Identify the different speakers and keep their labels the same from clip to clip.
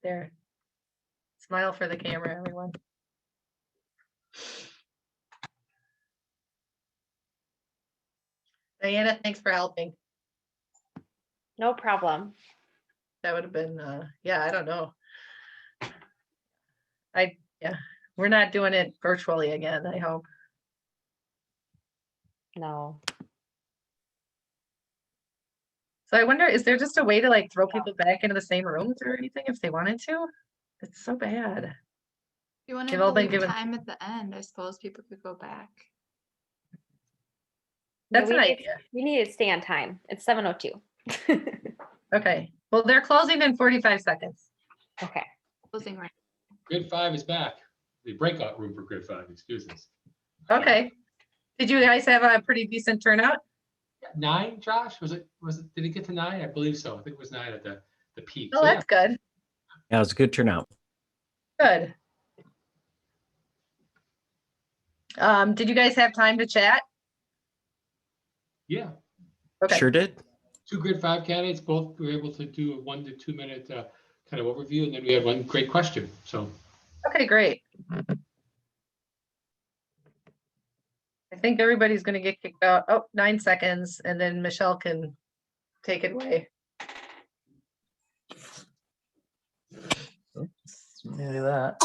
Speaker 1: There. Smile for the camera, everyone. Diana, thanks for helping.
Speaker 2: No problem.
Speaker 1: That would have been, yeah, I don't know. Yeah, we're not doing it virtually again, I hope.
Speaker 2: No.
Speaker 1: So I wonder, is there just a way to like throw people back into the same rooms or anything if they wanted to? It's so bad.
Speaker 3: You wanted
Speaker 1: They've
Speaker 3: to
Speaker 1: all been
Speaker 3: leave
Speaker 1: given-
Speaker 3: time at the end. I suppose people could go back.
Speaker 1: That's
Speaker 2: we
Speaker 1: an
Speaker 2: need,
Speaker 1: idea.
Speaker 2: We need to stay on time. It's 7:02.
Speaker 1: Okay, well, they're closing in 45 seconds.
Speaker 2: Okay.
Speaker 3: Closing right.
Speaker 4: Grid 5 is back. The breakout room for Grid 5, excuse us.
Speaker 1: Okay. Did you guys have a pretty decent turnout?
Speaker 4: 9, Josh? Did it get to 9? I believe so. I think it was 9 at the peak.
Speaker 1: Oh,
Speaker 4: So,
Speaker 1: that's good.
Speaker 5: Yeah, it was a good turnout.
Speaker 1: Good. Did you guys have time to chat?
Speaker 4: yeah.
Speaker 1: Okay.
Speaker 5: Sure did.
Speaker 4: 2 Grid 5 candidates, both were able to do a 1 to 2 minute kind of overview, and then we had one great question. So
Speaker 1: Okay, great. I think everybody's going to get kicked out. Oh, 9 seconds, and then Michelle can take it away. Oops, do that.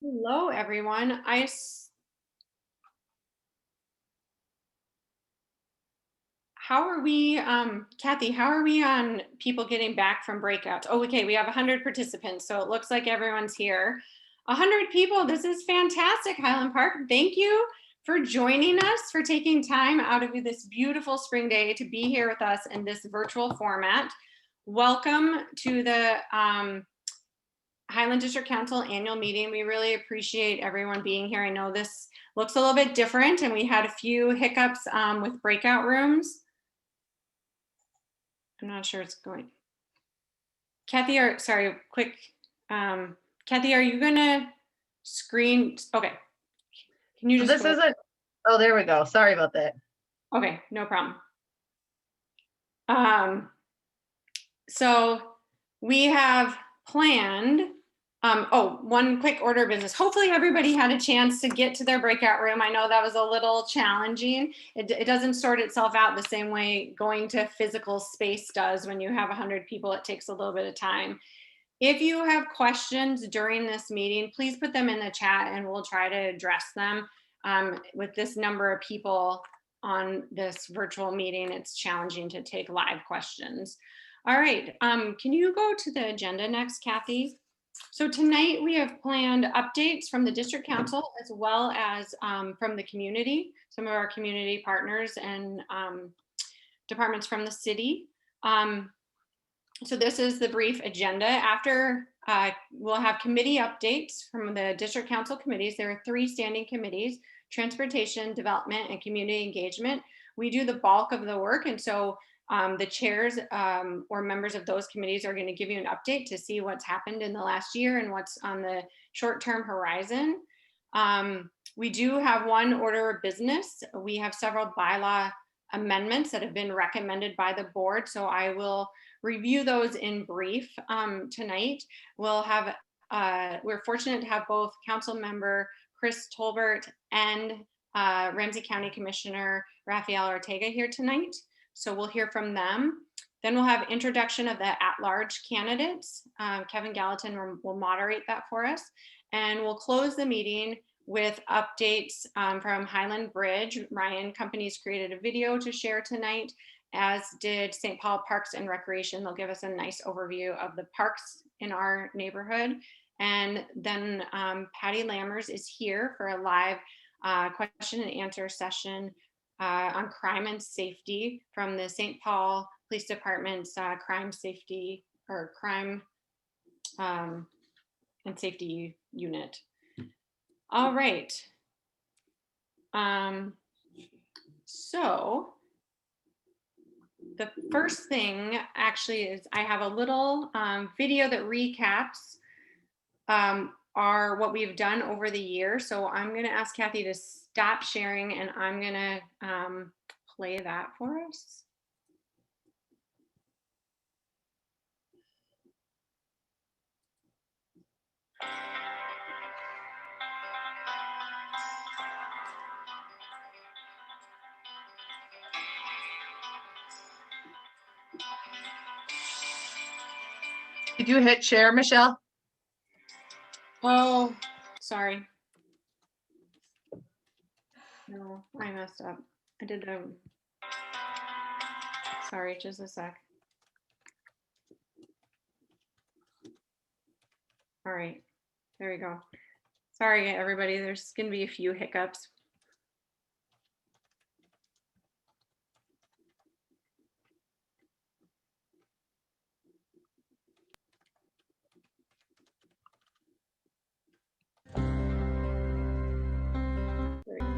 Speaker 6: Hello, everyone. How are we, Kathy, how are we on people getting back from breakouts? Oh, okay, we have 100 participants, so it looks like everyone's here. 100 people, this is fantastic, Highland Park. Thank you for joining us, for taking time out of this beautiful spring day to be here with us in this virtual format. Welcome to the Highland District Council annual meeting. We really appreciate everyone being here. I know this looks a little bit different and we had a few hiccups with breakout rooms. I'm not sure it's going. Kathy, sorry, quick. Kathy, are you gonna screen? Okay. Can you just
Speaker 1: This isn't, oh, there we go. Sorry about that.
Speaker 6: Okay, no problem. So we have planned, one quick order of business. Hopefully everybody had a chance to get to their breakout room. I know that was a little challenging. It doesn't sort itself out the same way going to physical space does. When you have 100 people, it takes a little bit of time. If you have questions during this meeting, please put them in the chat and we'll try to address them. With this number of people on this virtual meeting, it's challenging to take live questions. All right, can you go to the agenda next, Kathy? So tonight we have planned updates from the district council as well as from the community, some of our community partners and departments from the city. So this is the brief agenda. After we'll have committee updates from the district council committees. There are 3 standing committees: transportation, development, and community engagement. We do the bulk of the work, and so the chairs or members of those committees are going to give you an update to see what's happened in the last year and what's on the short-term horizon. We do have one order of business. We have several bylaw amendments that have been recommended by the board, so I will review those in brief tonight. We'll have, we're fortunate to have both council member Chris Tolbert and Ramsey County Commissioner Rafael Ortega here tonight. So we'll hear from them. Then we'll have introduction of the at-large candidates. Kevin Gallatin will moderate that for us. And we'll close the meeting with updates from Highland Bridge. Ryan Companies created a video to share tonight, as did St. Paul Parks and Recreation. They'll give us a nice overview of the parks in our neighborhood. And then Patty Lammers is here for a live question and answer session on crime and safety from the St. Paul Police Department's crime safety or crime and safety unit. All right. So the first thing actually is I have a little video that recaps what we've done over the year. So I'm going to ask Kathy to stop sharing and I'm going to play that for us.
Speaker 1: Did you hit share, Michelle?
Speaker 6: Oh, sorry. No, I messed up. I did sorry, just a sec. All right, there we go. Sorry, everybody, there's gonna be a few hiccups. There we go.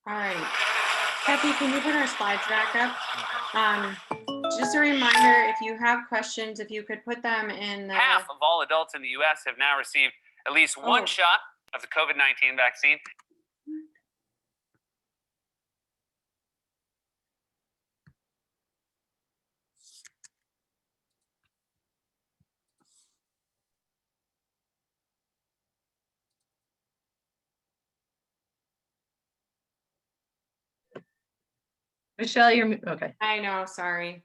Speaker 6: All right. Kathy, can you put our slides back up? Just a reminder, if you have questions, if you could put them in the.
Speaker 7: Half of all adults in the U.S. have now received at least one
Speaker 6: Oh.
Speaker 7: shot of the COVID-19 vaccine.
Speaker 1: Michelle, you're, okay.
Speaker 6: I know, sorry.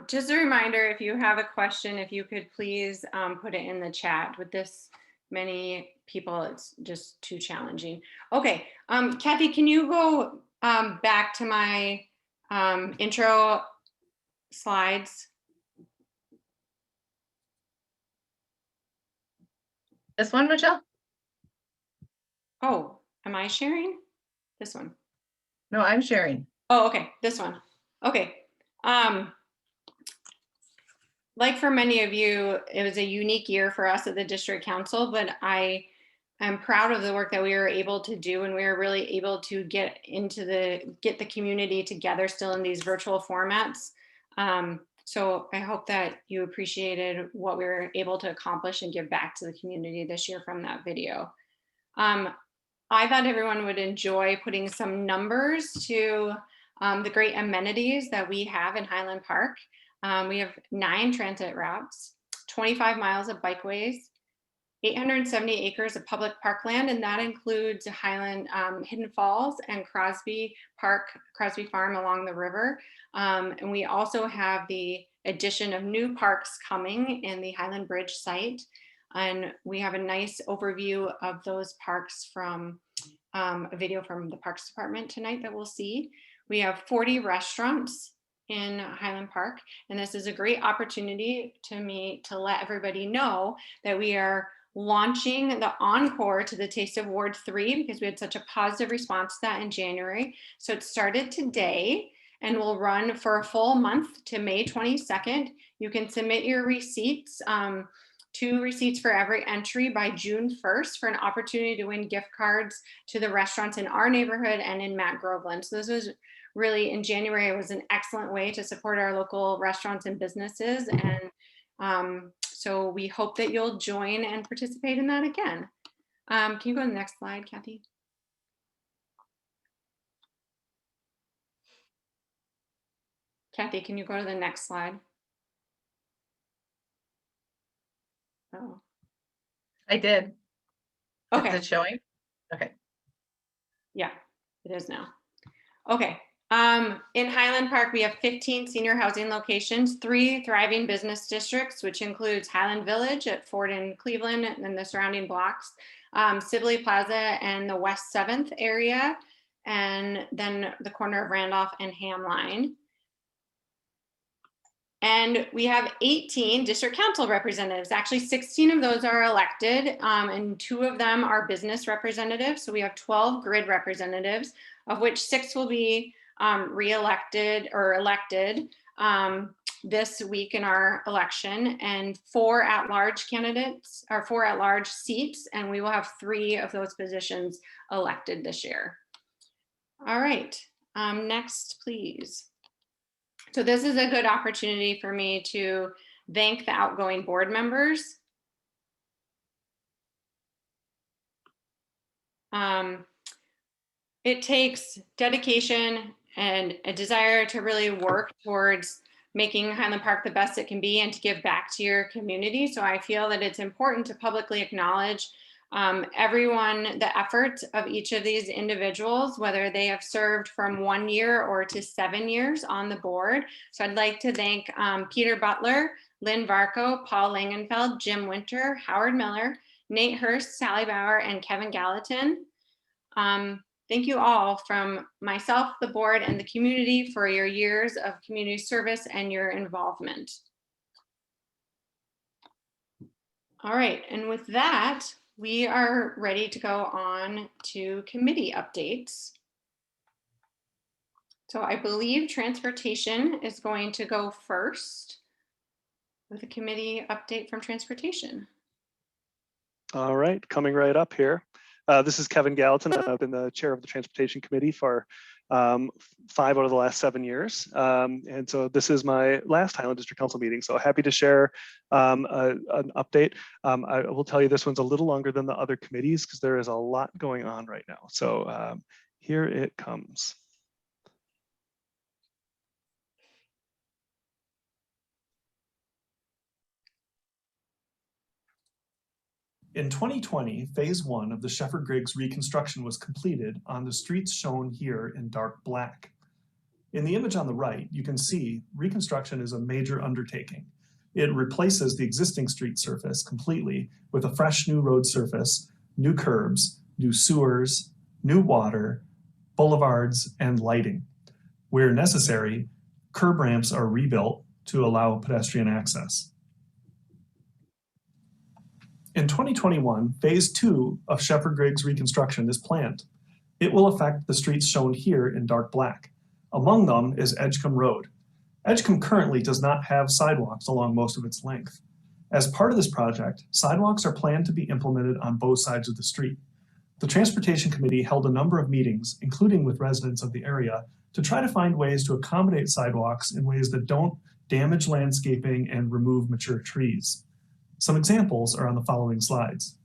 Speaker 6: Just a reminder, if you have a question, if you could please put it in the chat. With this many people, it's just too challenging. Okay, Kathy, can you go back to my intro slides?
Speaker 1: This one, Michelle?
Speaker 6: Oh, am I sharing? This one.
Speaker 1: No, I'm sharing.
Speaker 6: Oh, okay, this one. Okay. Like for many of you, it was a unique year for us at the district council, but I I'm proud of the work that we were able to do, and we were really able to get the community together still in these virtual formats. So I hope that you appreciated what we were able to accomplish and give back to the community this year from that video. I thought everyone would enjoy putting some numbers to the great amenities that we have in Highland Park. We have 9 transit routes, 25 miles of bikeways, 870 acres of public parkland, and that includes Highland Hidden Falls and Crosby Farm along the river. And we also have the addition of new parks coming in the Highland Bridge site. And we have a nice overview of those parks from a video from the Parks Department tonight that we'll see. We have 40 restaurants in Highland Park, and this is a great opportunity to let everybody know that we are launching the encore to the Taste of Ward 3 because we had such a positive response to that in January. So it started today and will run for a full month to May 22nd. You can submit your receipts, 2 receipts for every entry by June 1st for an opportunity to win gift cards to the restaurants in our neighborhood and in Matt Groveland. So this was really, in January, it was an excellent way to support our local restaurants and businesses. And so we hope that you'll join and participate in that again. Can you go to the next slide, Kathy? Kathy, can you go to the next slide? Oh,
Speaker 1: I did.
Speaker 6: okay.
Speaker 1: Is it showing? Okay.
Speaker 6: Yeah, it is now. Okay. In Highland Park, we have 15 senior housing locations, 3 thriving business districts, which includes Highland Village at Ford and Cleveland and the surrounding blocks, Sibley Plaza and the West 7th area, and then the corner of Randolph and Hamline. And we have 18 district council representatives. Actually, 16 of those are elected, and 2 of them are business representatives. So we have 12 grid representatives, of which 6 will be re-elected or elected this week in our election, and 4 at-large candidates, or 4 at-large seats, and we will have 3 of those positions elected this year. All right, next, please. So this is a good opportunity for me to thank the outgoing board members. It takes dedication and a desire to really work towards making Highland Park the best it can be and to give back to your community. So I feel that it's important to publicly acknowledge everyone, the effort of each of these individuals, whether they have served from 1 year or to 7 years on the board. So I'd like to thank Peter Butler, Lynn Varco, Paul Langenfeld, Jim Winter, Howard Miller, Nate Hurst, Sally Bauer, and Kevin Gallatin. Thank you all from myself, the board, and the community for your years of community service and your involvement. All right, and with that, we are ready to go on to committee updates. So I believe transportation is going to go first with a committee update from transportation.
Speaker 8: All right, coming right up here. This is Kevin Gallatin. I've been the chair of the Transportation Committee for 5 out of the last 7 years. And so this is my last Highland District Council meeting. So happy to share an update. I will tell you this one's a little longer than the other committees because there is a lot going on right now. So here it comes. In 2020, phase 1 of the Shepherd Griggs reconstruction was completed on the streets shown here in dark black. In the image on the right, you can see reconstruction is a major undertaking. It replaces the existing street surface completely with a fresh new road surface, new curbs, new sewers, new water, boulevards, and lighting. Where necessary, curb ramps are rebuilt to allow pedestrian access. In 2021, phase 2 of Shepherd Griggs reconstruction is planned. It will affect the streets shown here in dark black. Among them is Edgecombe Road. Edgecombe currently does not have sidewalks along most of its length. As part of this project, sidewalks are planned to be implemented on both sides of the street. The Transportation Committee held a number of meetings, including with residents of the area, to try to find ways to accommodate sidewalks in ways that don't damage landscaping and remove mature trees. Some examples are on the following slides.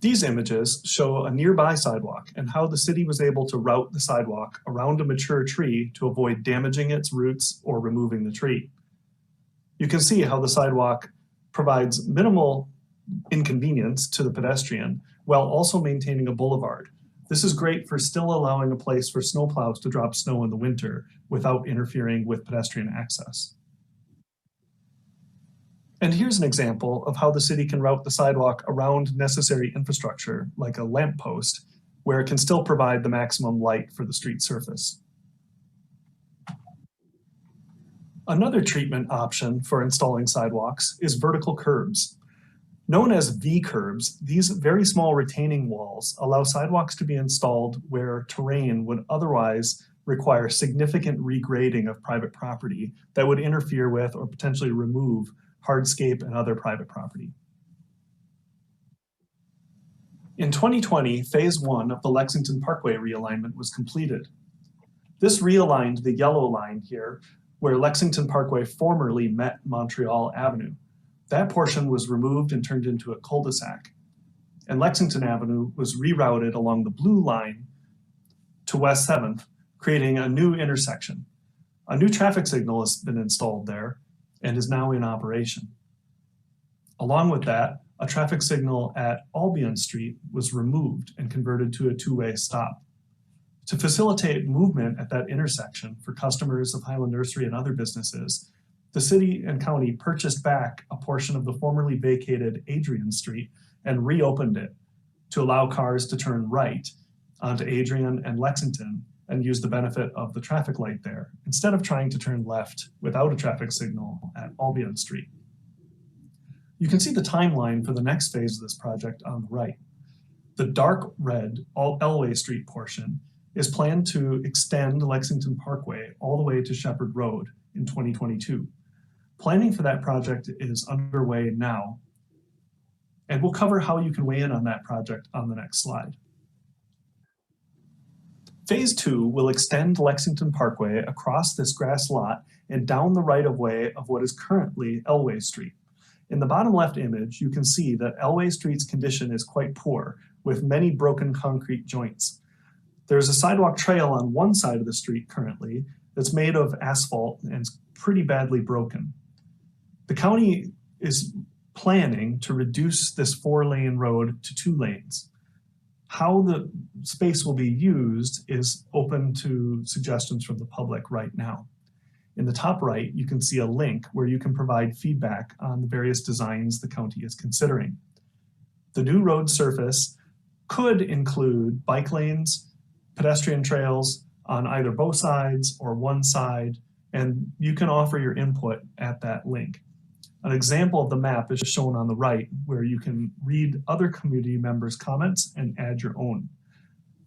Speaker 8: These images show a nearby sidewalk and how the city was able to route the sidewalk around a mature tree to avoid damaging its roots or removing the tree. You can see how the sidewalk provides minimal inconvenience to the pedestrian while also maintaining a boulevard. This is great for still allowing a place for snowplows to drop snow in the winter without interfering with pedestrian access. And here's an example of how the city can route the sidewalk around necessary infrastructure, like a lamppost, where it can still provide the maximum light for the street surface. Another treatment option for installing sidewalks is vertical curbs. Known as V-curbs, these very small retaining walls allow sidewalks to be installed where terrain would otherwise require significant regrading of private property that would interfere with or potentially remove hardscape and other private property. In 2020, phase 1 of the Lexington Parkway realignment was completed. This realigned the yellow line here where Lexington Parkway formerly met Montreal Avenue. That portion was removed and turned into a cul-de-sac, and Lexington Avenue was rerouted along the blue line to West 7th, creating a new intersection. A new traffic signal has been installed there and is now in operation. Along with that, a traffic signal at Albion Street was removed and converted to a two-way stop. To facilitate movement at that intersection for customers of Highland Nursery and other businesses, the city and county purchased back a portion of the formerly vacated Adrian Street and reopened it to allow cars to turn right onto Adrian and Lexington and use the benefit of the traffic light there, instead of trying to turn left without a traffic signal at Albion Street. You can see the timeline for the next phase of this project on the right. The dark red Elway Street portion is planned to extend Lexington Parkway all the way to Shepherd Road in 2022. Planning for that project is underway now, and we'll cover how you can weigh in on that project on the next slide. Phase 2 will extend Lexington Parkway across this grass lot and down the right-of-way of what is currently Elway Street. In the bottom left image, you can see that Elway Street's condition is quite poor, with many broken concrete joints. There's a sidewalk trail on one side of the street currently that's made of asphalt and is pretty badly broken. The county is planning to reduce this 4-lane road to 2 lanes. How the space will be used is open to suggestions from the public right now. In the top right, you can see a link where you can provide feedback on the various designs the county is considering. The new road surface could include bike lanes, pedestrian trails on either both sides or one side, and you can offer your input at that link. An example of the map is shown on the right, where you can read other community members' comments and add your own.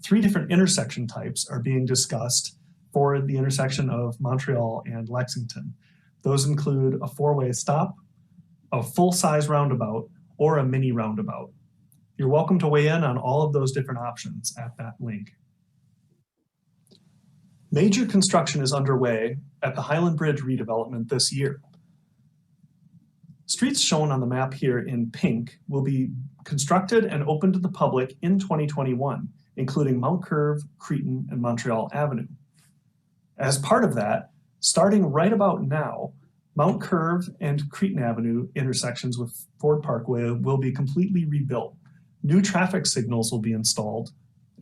Speaker 8: 3 different intersection types are being discussed for the intersection of Montreal and Lexington. Those include a 4-way stop, a full-size roundabout, or a mini roundabout. You're welcome to weigh in on all of those different options at that link. Major construction is underway at the Highland Bridge redevelopment this year. Streets shown on the map here in pink will be constructed and open to the public in 2021, including Mount Curve, Cretin, and Montreal Avenue. As part of that, starting right about now, Mount Curve and Cretin Avenue intersections with Ford Parkway will be completely rebuilt. New traffic signals will be installed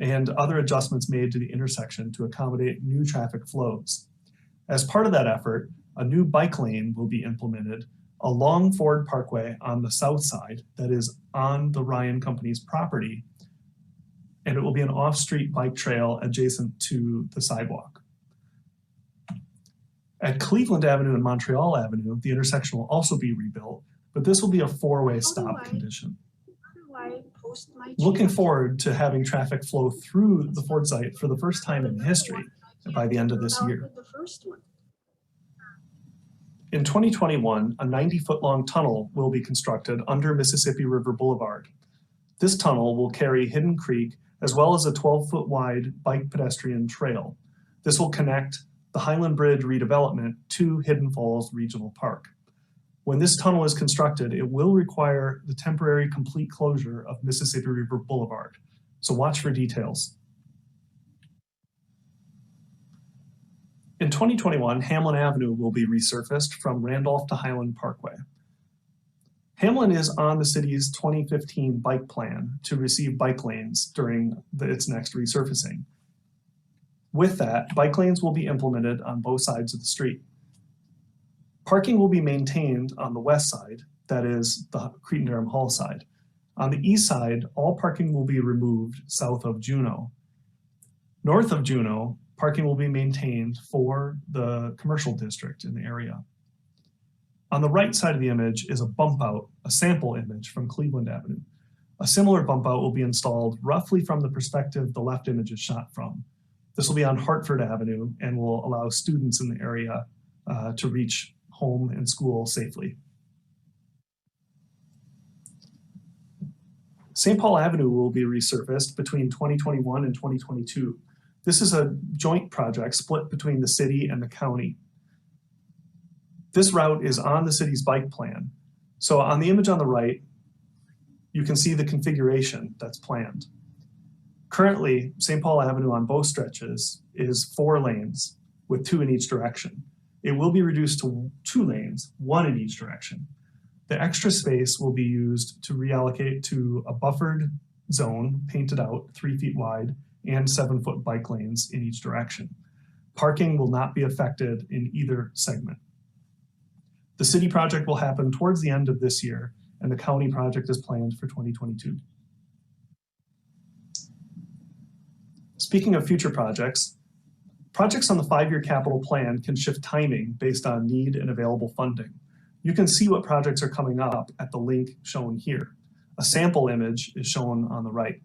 Speaker 8: and other adjustments made to the intersection to accommodate new traffic flows. As part of that effort, a new bike lane will be implemented along Ford Parkway on the south side that is on the Ryan Company's property, and it will be an off-street bike trail adjacent to the sidewalk. At Cleveland Avenue and Montreal Avenue, the intersection will also be rebuilt, but this will be a 4-way stop condition. Looking forward to having traffic flow through the Ford site for the first time in history by the end of this year. In 2021, a 90-foot-long tunnel will be constructed under Mississippi River Boulevard. This tunnel will carry Hidden Creek as well as a 12-foot-wide bike pedestrian trail. This will connect the Highland Bridge redevelopment to Hidden Falls Regional Park. When this tunnel is constructed, it will require the temporary complete closure of Mississippi River Boulevard. So watch for details. In 2021, Hamlin Avenue will be resurfaced from Randolph to Highland Parkway. Hamlin is on the city's 2015 bike plan to receive bike lanes during its next resurfacing. With that, bike lanes will be implemented on both sides of the street. Parking will be maintained on the west side, that is the Cretin-Derham Hall side. On the east side, all parking will be removed south of Juneau. North of Juneau, parking will be maintained for the commercial district in the area. On the right side of the image is a bump out, a sample image from Cleveland Avenue. A similar bump out will be installed roughly from the perspective the left image is shot from. This will be on Hartford Avenue and will allow students in the area to reach home and school safely. St. Paul Avenue will be resurfaced between 2021 and 2022. This is a joint project split between the city and the county. This route is on the city's bike plan. So on the image on the right, you can see the configuration that's planned. Currently, St. Paul Avenue on both stretches is 4 lanes with 2 in each direction. It will be reduced to 2 lanes, 1 in each direction. The extra space will be used to reallocate to a buffered zone painted out 3 feet wide and 7-foot bike lanes in each direction. Parking will not be affected in either segment. The city project will happen towards the end of this year, and the county project is planned for 2022. Speaking of future projects, projects on the 5-year capital plan can shift timing based on need and available funding. You can see what projects are coming up at the link shown here. A sample image is shown on the right.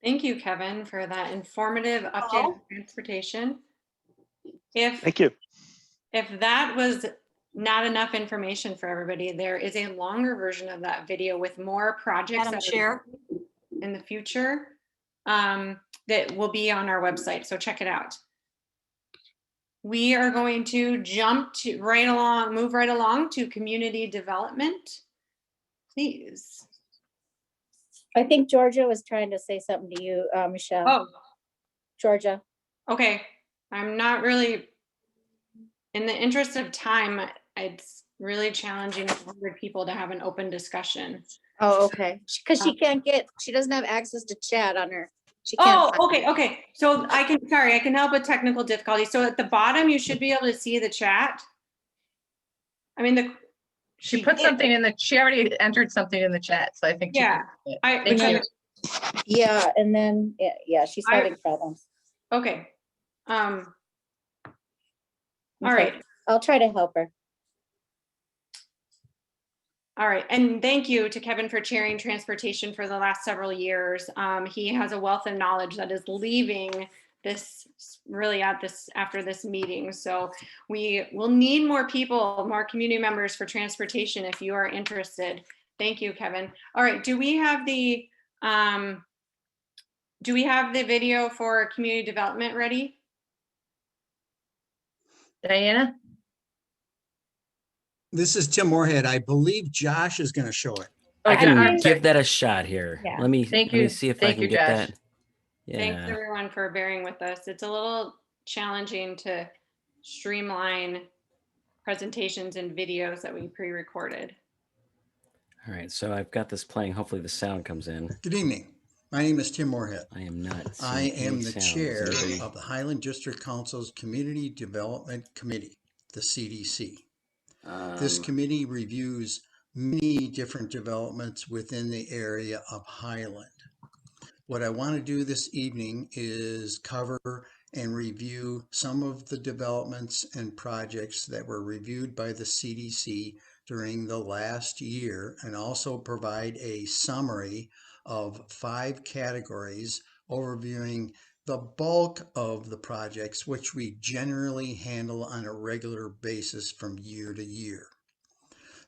Speaker 6: Thank you, Kevin, for that informative update on transportation.
Speaker 9: Thank you.
Speaker 6: If that was not enough information for everybody, there is a longer version of that video with more projects
Speaker 10: Madam
Speaker 6: that are
Speaker 10: Chair.
Speaker 6: in the future that will be on our website. So check it out. We are going to jump to move right along to community development. Please.
Speaker 10: I think Georgia was trying to say something to you, Michelle.
Speaker 6: Oh,
Speaker 10: Georgia.
Speaker 6: okay. I'm not really, in the interest of time, it's really challenging for 100 people to have an open discussion.
Speaker 10: Oh, okay. Because she doesn't have access to chat on her. She can't.
Speaker 6: Oh, okay. So I can help with technical difficulty. So at the bottom, you should be able to see the chat. I mean,
Speaker 1: She put something in she already entered something in the chat, so I think.
Speaker 6: Yeah,
Speaker 1: Thank you.
Speaker 10: Yeah, and then, yeah, she's having problems.
Speaker 6: Okay. All
Speaker 10: Okay.
Speaker 6: right.
Speaker 10: I'll try to help her.
Speaker 6: All right, and thank you to Kevin for chairing transportation for the last several years. He has a wealth of knowledge that is leaving this really after this meeting. So we will need more people, more community members for transportation if you are interested. Thank you, Kevin. All right, do we have the video for community development ready?
Speaker 1: Diana?
Speaker 11: This is Tim Moorhead. I believe Josh is going to show it.
Speaker 5: I
Speaker 1: Okay,
Speaker 5: can
Speaker 1: all right.
Speaker 5: give that a shot here.
Speaker 10: Yeah.
Speaker 5: Let me
Speaker 1: Thank
Speaker 5: let me
Speaker 1: you.
Speaker 5: see if I
Speaker 1: Thank
Speaker 5: can
Speaker 1: you,
Speaker 5: get
Speaker 1: Josh.
Speaker 5: that.
Speaker 6: Thanks
Speaker 5: Yeah.
Speaker 6: everyone for bearing with us. It's a little challenging to streamline presentations and videos that we pre-recorded.
Speaker 5: All right. So I've got this playing. Hopefully the sound comes in.
Speaker 11: Good evening. My name is Tim Moorhead.
Speaker 5: I am not.
Speaker 11: I
Speaker 5: seeing
Speaker 11: am
Speaker 5: any
Speaker 11: the
Speaker 5: sound.
Speaker 11: chair
Speaker 5: Is anybody-
Speaker 11: of the Highland District Council's Community Development Committee, the CDC. This committee reviews many different developments within the area of Highland. What I want to do this evening is cover and review some of the developments and projects that were reviewed by the CDC during the last year, and also provide a summary of 5 categories overviewing the bulk of the projects which we generally handle on a regular basis from year to year.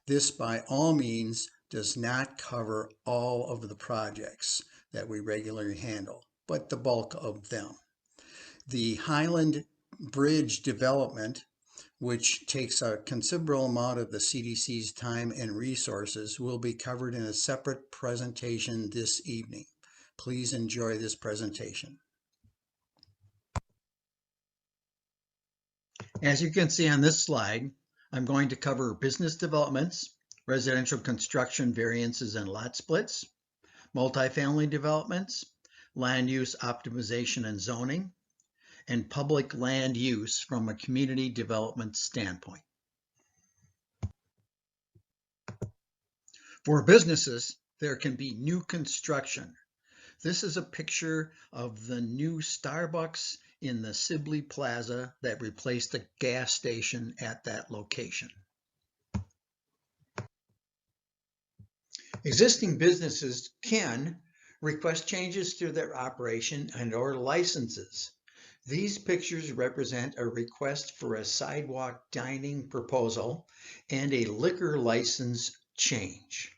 Speaker 11: This by all means does not cover all of the projects that we regularly handle, but the bulk of them. The Highland Bridge development, which takes a considerable amount of the CDC's time and resources, will be covered in a separate presentation this evening. Please enjoy this presentation. As you can see on this slide, I'm going to cover business developments, residential construction variances and lot splits, multifamily developments, land use optimization and zoning, and public land use from a community development standpoint. For businesses, there can be new construction. This is a picture of the new Starbucks in the Sibley Plaza that replaced a gas station at that location. Existing businesses can request changes to their operation and/or licenses. These pictures represent a request for a sidewalk dining proposal and a liquor license change.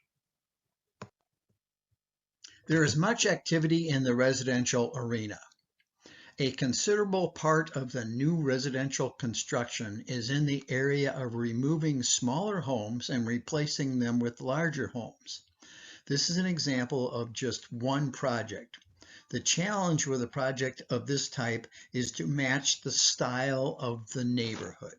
Speaker 11: There is much activity in the residential arena. A considerable part of the new residential construction is in the area of removing smaller homes and replacing them with larger homes. This is an example of just one project. The challenge with a project of this type is to match the style of the neighborhood.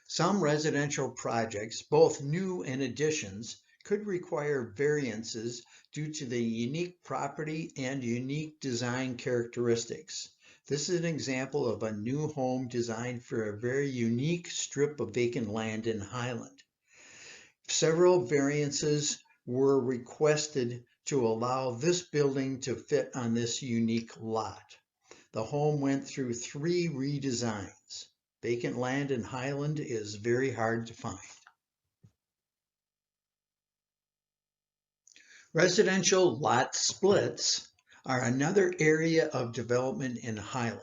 Speaker 11: Some residential projects, both new and additions, could require variances due to the unique property and unique design characteristics. This is an example of a new home designed for a very unique strip of vacant land in Highland. Several variances were requested to allow this building to fit on this unique lot. The home went through 3 redesigns. Vacant land in Highland is very hard to find. Residential lot splits are another area of development in Highland.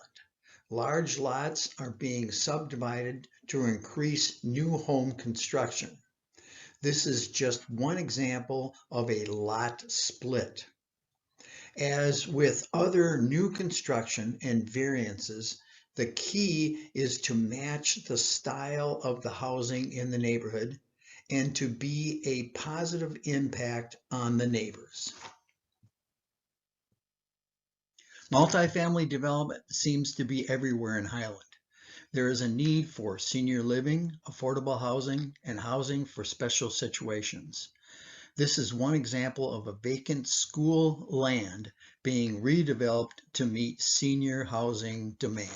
Speaker 11: Large lots are being subdivided to increase new home construction. This is just one example of a lot split. As with other new construction and variances, the key is to match the style of the housing in the neighborhood and to be a positive impact on the neighbors. Multifamily development seems to be everywhere in Highland. There is a need for senior living, affordable housing, and housing for special situations. This is one example of a vacant school land being redeveloped to meet senior housing demand.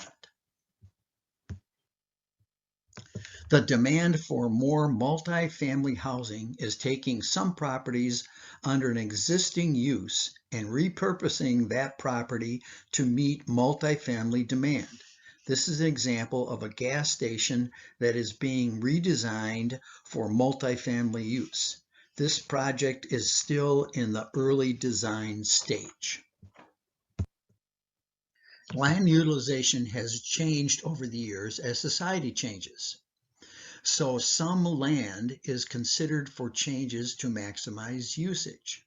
Speaker 11: The demand for more multifamily housing is taking some properties under an existing use and repurposing that property to meet multifamily demand. This is an example of a gas station that is being redesigned for multifamily use. This project is still in the early design stage. Land utilization has changed over the years as society changes. So some land is considered for changes to maximize usage.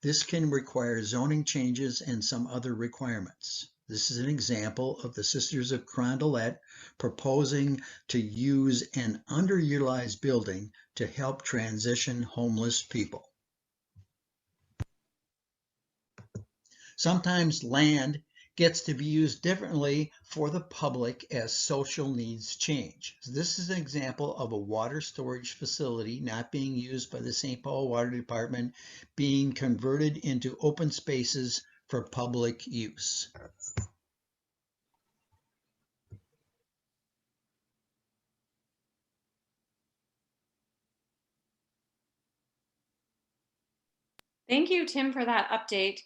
Speaker 11: This can require zoning changes and some other requirements. This is an example of the Sisters of Carondelet proposing to use an underutilized building to help transition homeless people. Sometimes land gets to be used differently for the public as social needs change. So this is an example of a water storage facility not being used by the St. Paul Water Department being converted into open spaces for public use.
Speaker 6: Thank you, Tim, for that update.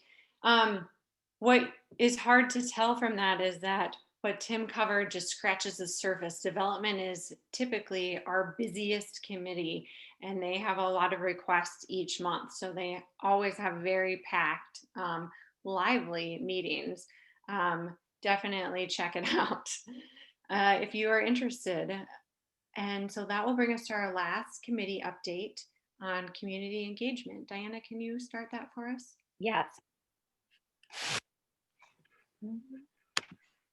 Speaker 6: What is hard to tell from that is that what Tim covered just scratches the surface. Development is typically our busiest committee, and they have a lot of requests each month. So they always have very packed, lively meetings. Definitely check it out if you are interested. And so that will bring us to our last committee update on community engagement. Diana, can you start that for us?
Speaker 2: Yes.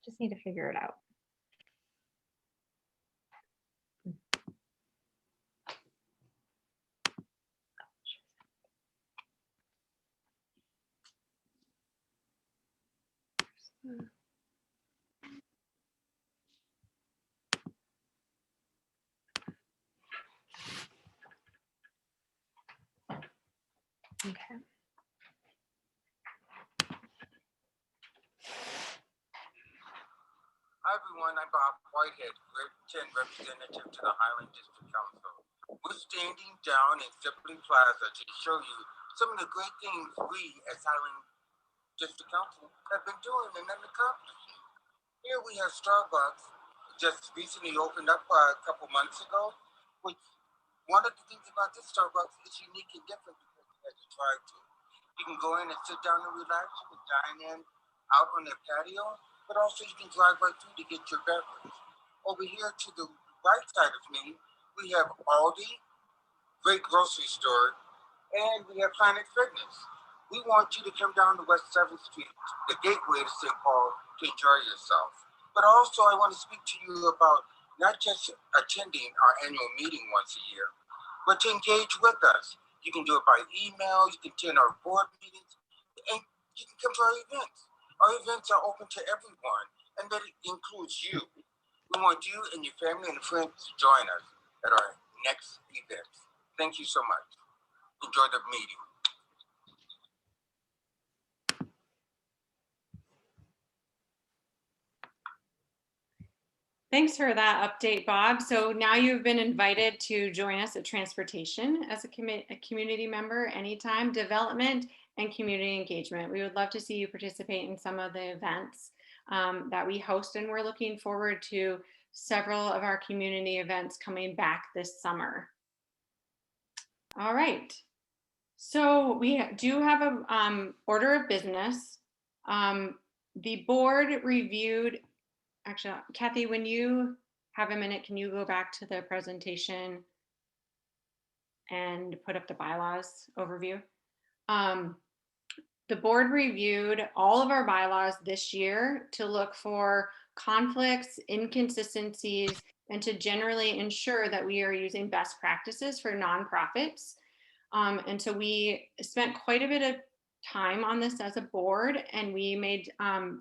Speaker 2: Just need to figure it out. Okay.
Speaker 12: Hi everyone, I'm Bob Whitehead, Ripton representative to the Highland District Council. We're standing down in Zeppelin Plaza to show you some of the great things we as Highland District Council have been doing and then accomplishing. Here we have Starbucks, just recently opened up a couple months ago, which one of the things about this Starbucks is unique and different because it has a drive-thru. You can go in and sit down and relax, you can dine in out on their patio, but also you can drive right through to get your beverage. Over here to the right side of me, we have Aldi, great grocery store, and we have Planet Fitness. We want you to come down to West 7th Street, the gateway to St. Paul, to enjoy yourself. But also I want to speak to you about not just attending our annual meeting once a year, but to engage with us. You can do it by email, you can attend our board meetings, and you can come to our events. Our events are open to everyone, and that includes you. We want you and your family and friends to join us at our next event. Thank you so much. Enjoy the meeting.
Speaker 6: Thanks for that update, Bob. So now you've been invited to join us at transportation as a community member anytime, development and community engagement. We would love to see you participate in some of the events that we host, and we're looking forward to several of our community events coming back this summer. All right. So we do have a order of business. The board reviewed. Actually, Kathy, when you have a minute, can you go back to the presentation and put up the bylaws overview? The board reviewed all of our bylaws this year to look for conflicts, inconsistencies, and to generally ensure that we are using best practices for nonprofits. And so we spent quite a bit of time on this as a board, and we made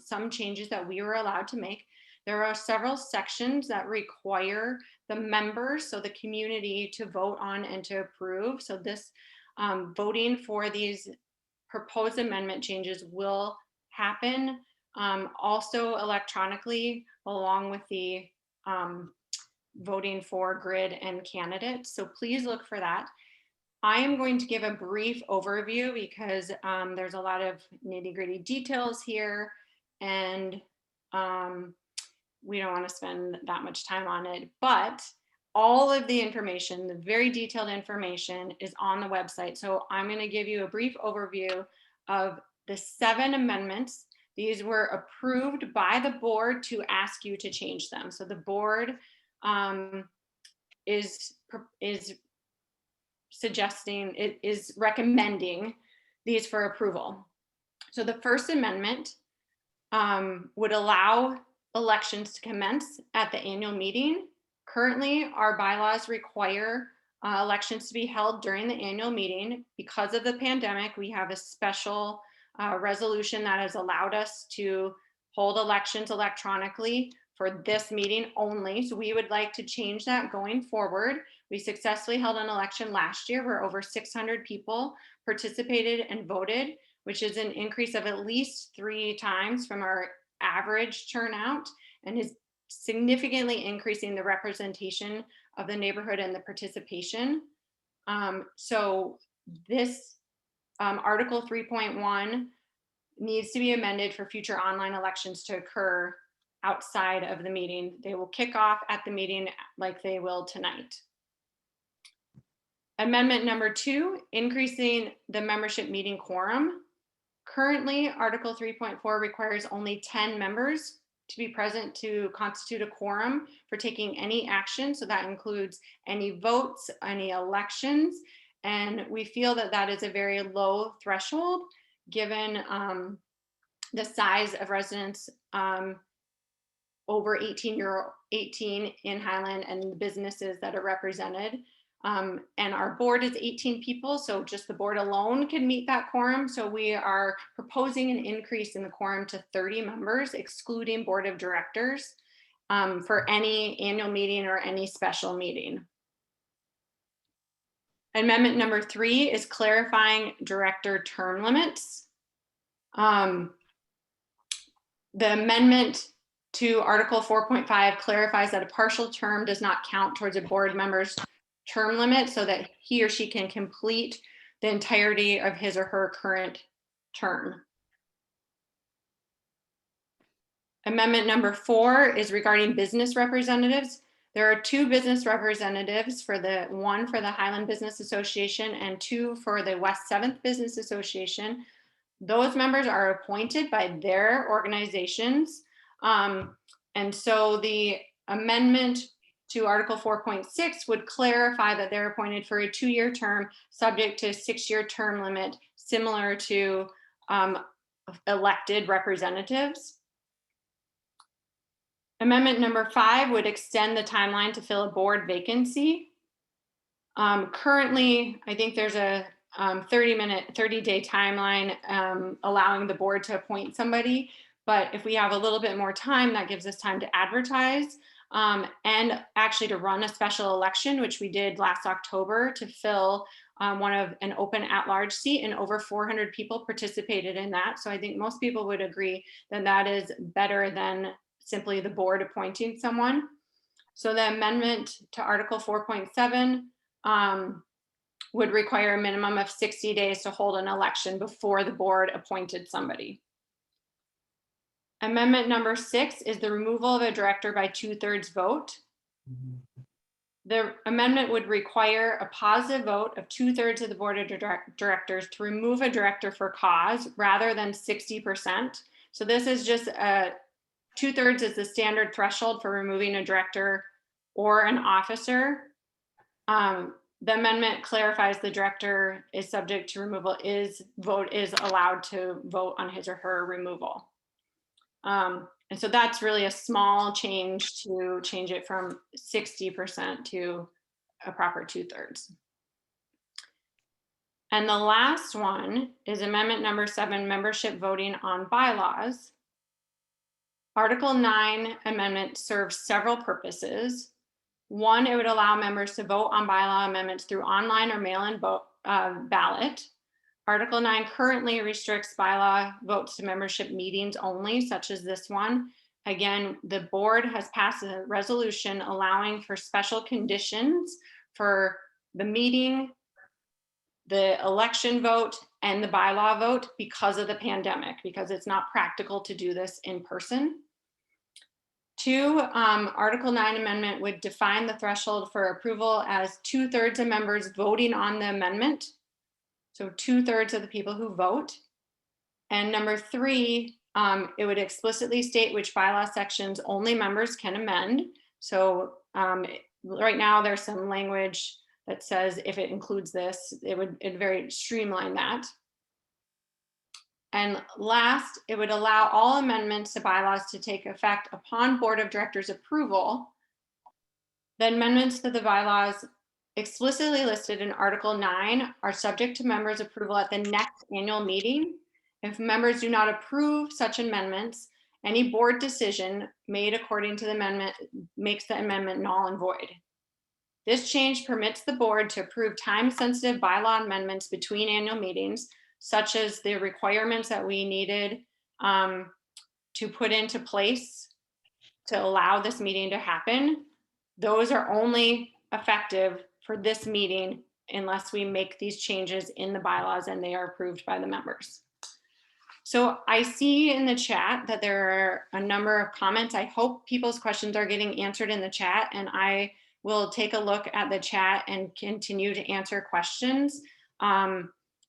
Speaker 6: some changes that we were allowed to make. There are several sections that require the members, so the community, to vote on and to approve. So this voting for these proposed amendment changes will happen also electronically, along with the voting for grid and candidates. So please look for that. I am going to give a brief overview because there's a lot of nitty-gritty details here, and we don't want to spend that much time on it, but all of the information, the very detailed information, is on the website. So I'm going to give you a brief overview of the 7 amendments. These were approved by the board to ask you to change them. So the board is suggesting, it is recommending these for approval. So the first amendment would allow elections to commence at the annual meeting. Currently, our bylaws require elections to be held during the annual meeting. Because of the pandemic, we have a special resolution that has allowed us to hold elections electronically for this meeting only. So we would like to change that going forward. We successfully held an election last year where over 600 people participated and voted, which is an increase of at least 3 times from our average turnout, and is significantly increasing the representation of the neighborhood and the participation. So this Article 3.1 needs to be amended for future online elections to occur outside of the meeting. They will kick off at the meeting like they will tonight. Amendment number 2, increasing the membership meeting quorum. Currently, Article 3.4 requires only 10 members to be present to constitute a quorum for taking any action. So that includes any votes, any elections. And we feel that that is a very low threshold given the size of residents over 18 in Highland and the businesses that are represented. And our board is 18 people, so just the board alone can meet that quorum. So we are proposing an increase in the quorum to 30 members, excluding board of directors, for any annual meeting or any special meeting. Amendment number 3 is clarifying director term limits. The amendment to Article 4.5 clarifies that a partial term does not count towards a board member's term limit, so that he or she can complete the entirety of his or her current term. Amendment number 4 is regarding business representatives. There are 2 business representatives, one for the Highland Business Association and 2 for the West 7th Business Association. Those members are appointed by their organizations. And so the amendment to Article 4.6 would clarify that they're appointed for a 2-year term subject to a 6-year term limit, similar to elected representatives. Amendment number 5 would extend the timeline to fill a board vacancy. Currently, I think there's a 30-day timeline allowing the board to appoint somebody. But if we have a little bit more time, that gives us time to advertise and actually to run a special election, which we did last October to fill an open at-large seat, and over 400 people participated in that. So I think most people would agree that that is better than simply the board appointing someone. So the amendment to Article 4.7 would require a minimum of 60 days to hold an election before the board appointed somebody. Amendment number 6 is the removal of a director by 2/3 vote. The amendment would require a positive vote of 2/3 of the board of directors to remove a director for cause rather than 60%. So this is just 2/3 is the standard threshold for removing a director or an officer. The amendment clarifies the director is subject to removal, is allowed to vote on his or her removal. And so that's really a small change to change it from 60% to a proper 2/3. And the last one is amendment number 7, membership voting on bylaws. Article 9 amendment serves several purposes. 1, it would allow members to vote on bylaw amendments through online or mail-in ballot. Article 9 currently restricts bylaw votes to membership meetings only, such as this one. Again, the board has passed a resolution allowing for special conditions for the meeting, the election vote, and the bylaw vote because of the pandemic, because it's not practical to do this in person. 2, Article 9 amendment would define the threshold for approval as 2/3 of members voting on the amendment. So 2/3 of the people who vote. And number 3, it would explicitly state which bylaw sections only members can amend. So right now there's some language that says if it includes this, it would very streamline that. And last, it would allow all amendments to bylaws to take effect upon board of directors approval. The amendments to the bylaws explicitly listed in Article 9 are subject to members' approval at the next annual meeting. If members do not approve such amendments, any board decision made according to the amendment makes the amendment null and void. This change permits the board to approve time-sensitive bylaw amendments between annual meetings, such as the requirements that we needed to put into place to allow this meeting to happen. Those are only effective for this meeting unless we make these changes in the bylaws and they are approved by the members. So I see in the chat that there are a number of comments. I hope people's questions are getting answered in the chat, and I will take a look at the chat and continue to answer questions.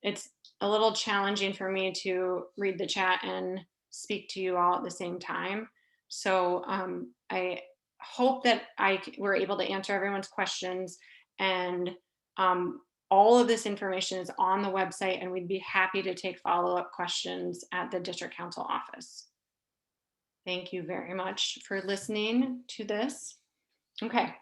Speaker 6: It's a little challenging for me to read the chat and speak to you all at the same time. So I hope that we're able to answer everyone's questions, and all of this information is on the website, and we'd be happy to take follow-up questions at the district council office. Thank you very much for listening to this. Okay,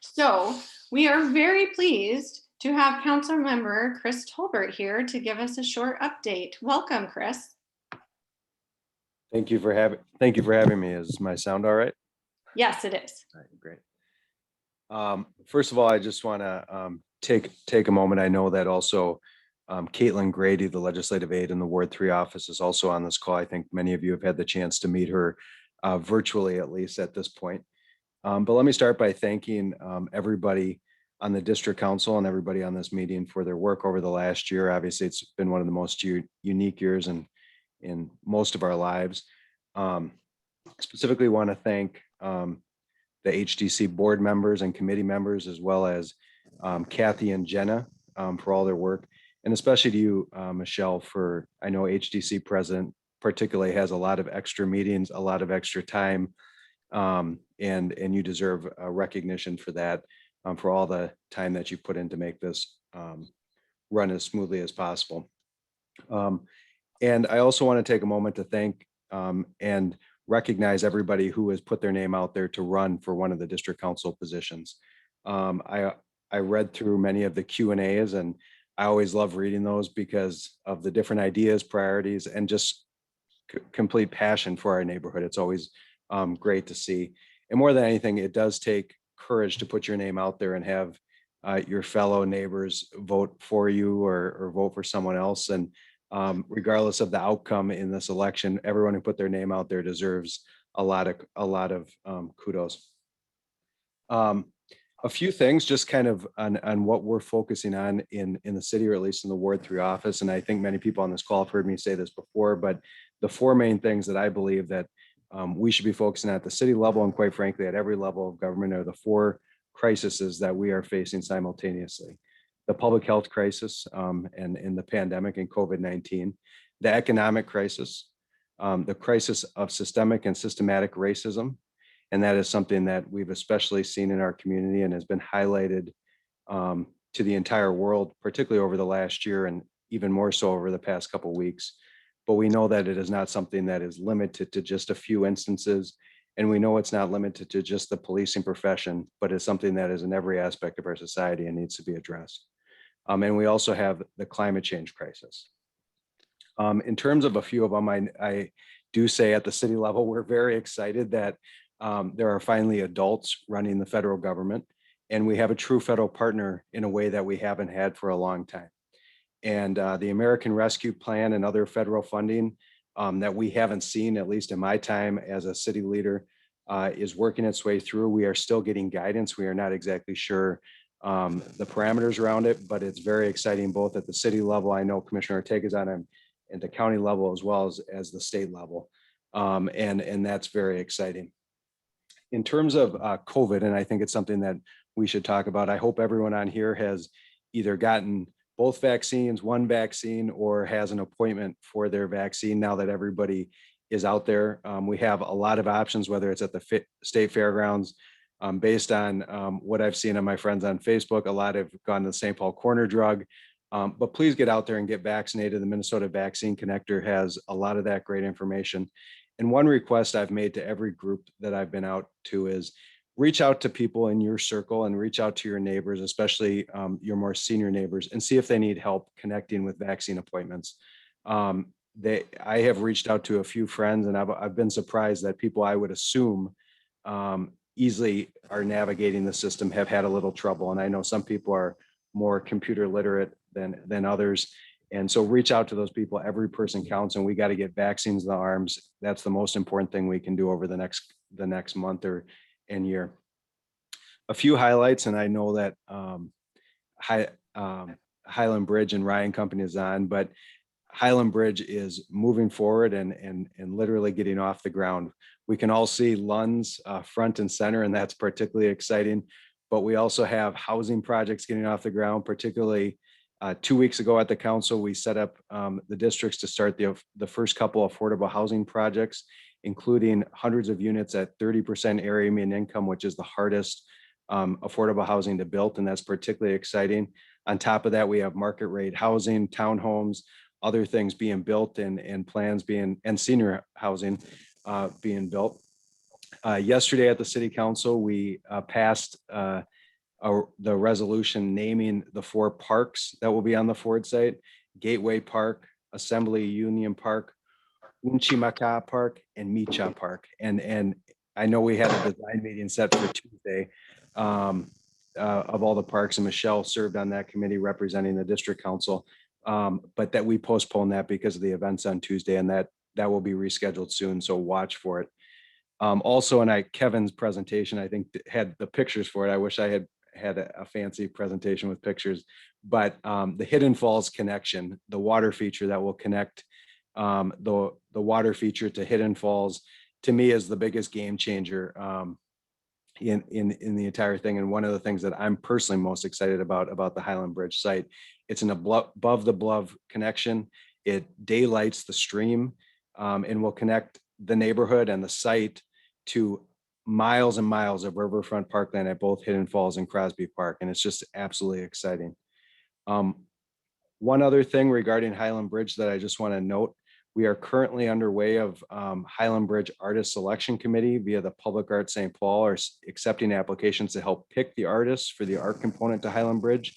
Speaker 6: so we are very pleased to have council member Chris Tolbert here to give us a short update. Welcome, Chris.
Speaker 13: Thank you for having me. Is my sound all right?
Speaker 6: Yes, it is.
Speaker 13: All right, great. First of all, I just want to take a moment. I know that also Caitlin Grady, the legislative aide in the Ward 3 office, is also on this call. I think many of you have had the chance to meet her virtually, at least at this point. But let me start by thanking everybody on the district council and everybody on this meeting for their work over the last year. Obviously, it's been one of the most unique years in most of our lives. Specifically want to thank the HDC board members and committee members, as well as Kathy and Jenna for all their work. And especially to you, Michelle, for, I know HDC president particularly has a lot of extra meetings, a lot of extra time, and you deserve a recognition for that, for all the time that you put in to make this run as smoothly as possible. And I also want to take a moment to thank and recognize everybody who has put their name out there to run for one of the district council positions. I read through many of the Q&As, and I always love reading those because of the different ideas, priorities, and just complete passion for our neighborhood. It's always great to see. And more than anything, it does take courage to put your name out there and have your fellow neighbors vote for you or vote for someone else. And regardless of the outcome in this election, everyone who put their name out there deserves a lot of kudos. A few things just kind of on what we're focusing on in the city, or at least in the Ward 3 office. And I think many people on this call have heard me say this before, but the four main things that I believe that we should be focusing at the city level, and quite frankly, at every level of government, are the four crises that we are facing simultaneously: the public health crisis and in the pandemic and COVID-19, the economic crisis, the crisis of systemic and systematic racism. And that is something that we've especially seen in our community and has been highlighted to the entire world, particularly over the last year, and even more so over the past couple of weeks. But we know that it is not something that is limited to just a few instances. And we know it's not limited to just the policing profession, but it's something that is in every aspect of our society and needs to be addressed. And we also have the climate change crisis. In terms of a few of them, I do say at the city level, we're very excited that there are finally adults running the federal government, and we have a true federal partner in a way that we haven't had for a long time. And the American Rescue Plan and other federal funding that we haven't seen, at least in my time as a city leader, is working its way through. We are still getting guidance. We are not exactly sure the parameters around it, but it's very exciting, both at the city level. I know Commissioner Ortega's on it, and the county level, as well as the state level. And that's very exciting. In terms of COVID, and I think it's something that we should talk about, I hope everyone on here has either gotten both vaccines, one vaccine, or has an appointment for their vaccine now that everybody is out there. We have a lot of options, whether it's at the state fairgrounds. Based on what I've seen on my friends on Facebook, a lot have gone to the St. Paul Corner Drug. But please get out there and get vaccinated. The Minnesota Vaccine Connector has a lot of that great information. And one request I've made to every group that I've been out to is reach out to people in your circle and reach out to your neighbors, especially your more senior neighbors, and see if they need help connecting with vaccine appointments. I have reached out to a few friends, and I've been surprised that people I would assume easily are navigating the system have had a little trouble. And I know some people are more computer literate than others. And so reach out to those people. Every person counts, and we got to get vaccines in the arms. That's the most important thing we can do over the next month and year. A few highlights, and I know that Highland Bridge and Ryan Company is on, but Highland Bridge is moving forward and literally getting off the ground. We can all see Lunds front and center, and that's particularly exciting. But we also have housing projects getting off the ground, particularly 2 weeks ago at the council, we set up the districts to start the first couple of affordable housing projects, including hundreds of units at 30% area median income, which is the hardest affordable housing to build, and that's particularly exciting. On top of that, we have market rate housing, townhomes, other things being built and plans being, and senior housing being built. Yesterday at the city council, we passed the resolution naming the 4 parks that will be on the Ford site: Gateway Park, Assembly Union Park, Unchimaka Park, and Micha Park. And I know we had a design meeting set for Tuesday of all the parks, and Michelle served on that committee representing the district council. But that we postponed that because of the events on Tuesday, and that will be rescheduled soon. So watch for it. Also, and Kevin's presentation, I think, had the pictures for it. I wish I had a fancy presentation with pictures, but the Hidden Falls connection, the water feature that will connect the water feature to Hidden Falls, to me is the biggest game changer in the entire thing. And one of the things that I'm personally most excited about the Highland Bridge site, it's an above the bluff connection. It daylights the stream and will connect the neighborhood and the site to miles and miles of riverfront parkland at both Hidden Falls and Crosby Park. And it's just absolutely exciting. One other thing regarding Highland Bridge that I just want to note, we are currently underway of Highland Bridge Artist Selection Committee via the Public Art St. Paul are accepting applications to help pick the artists for the art component to Highland Bridge.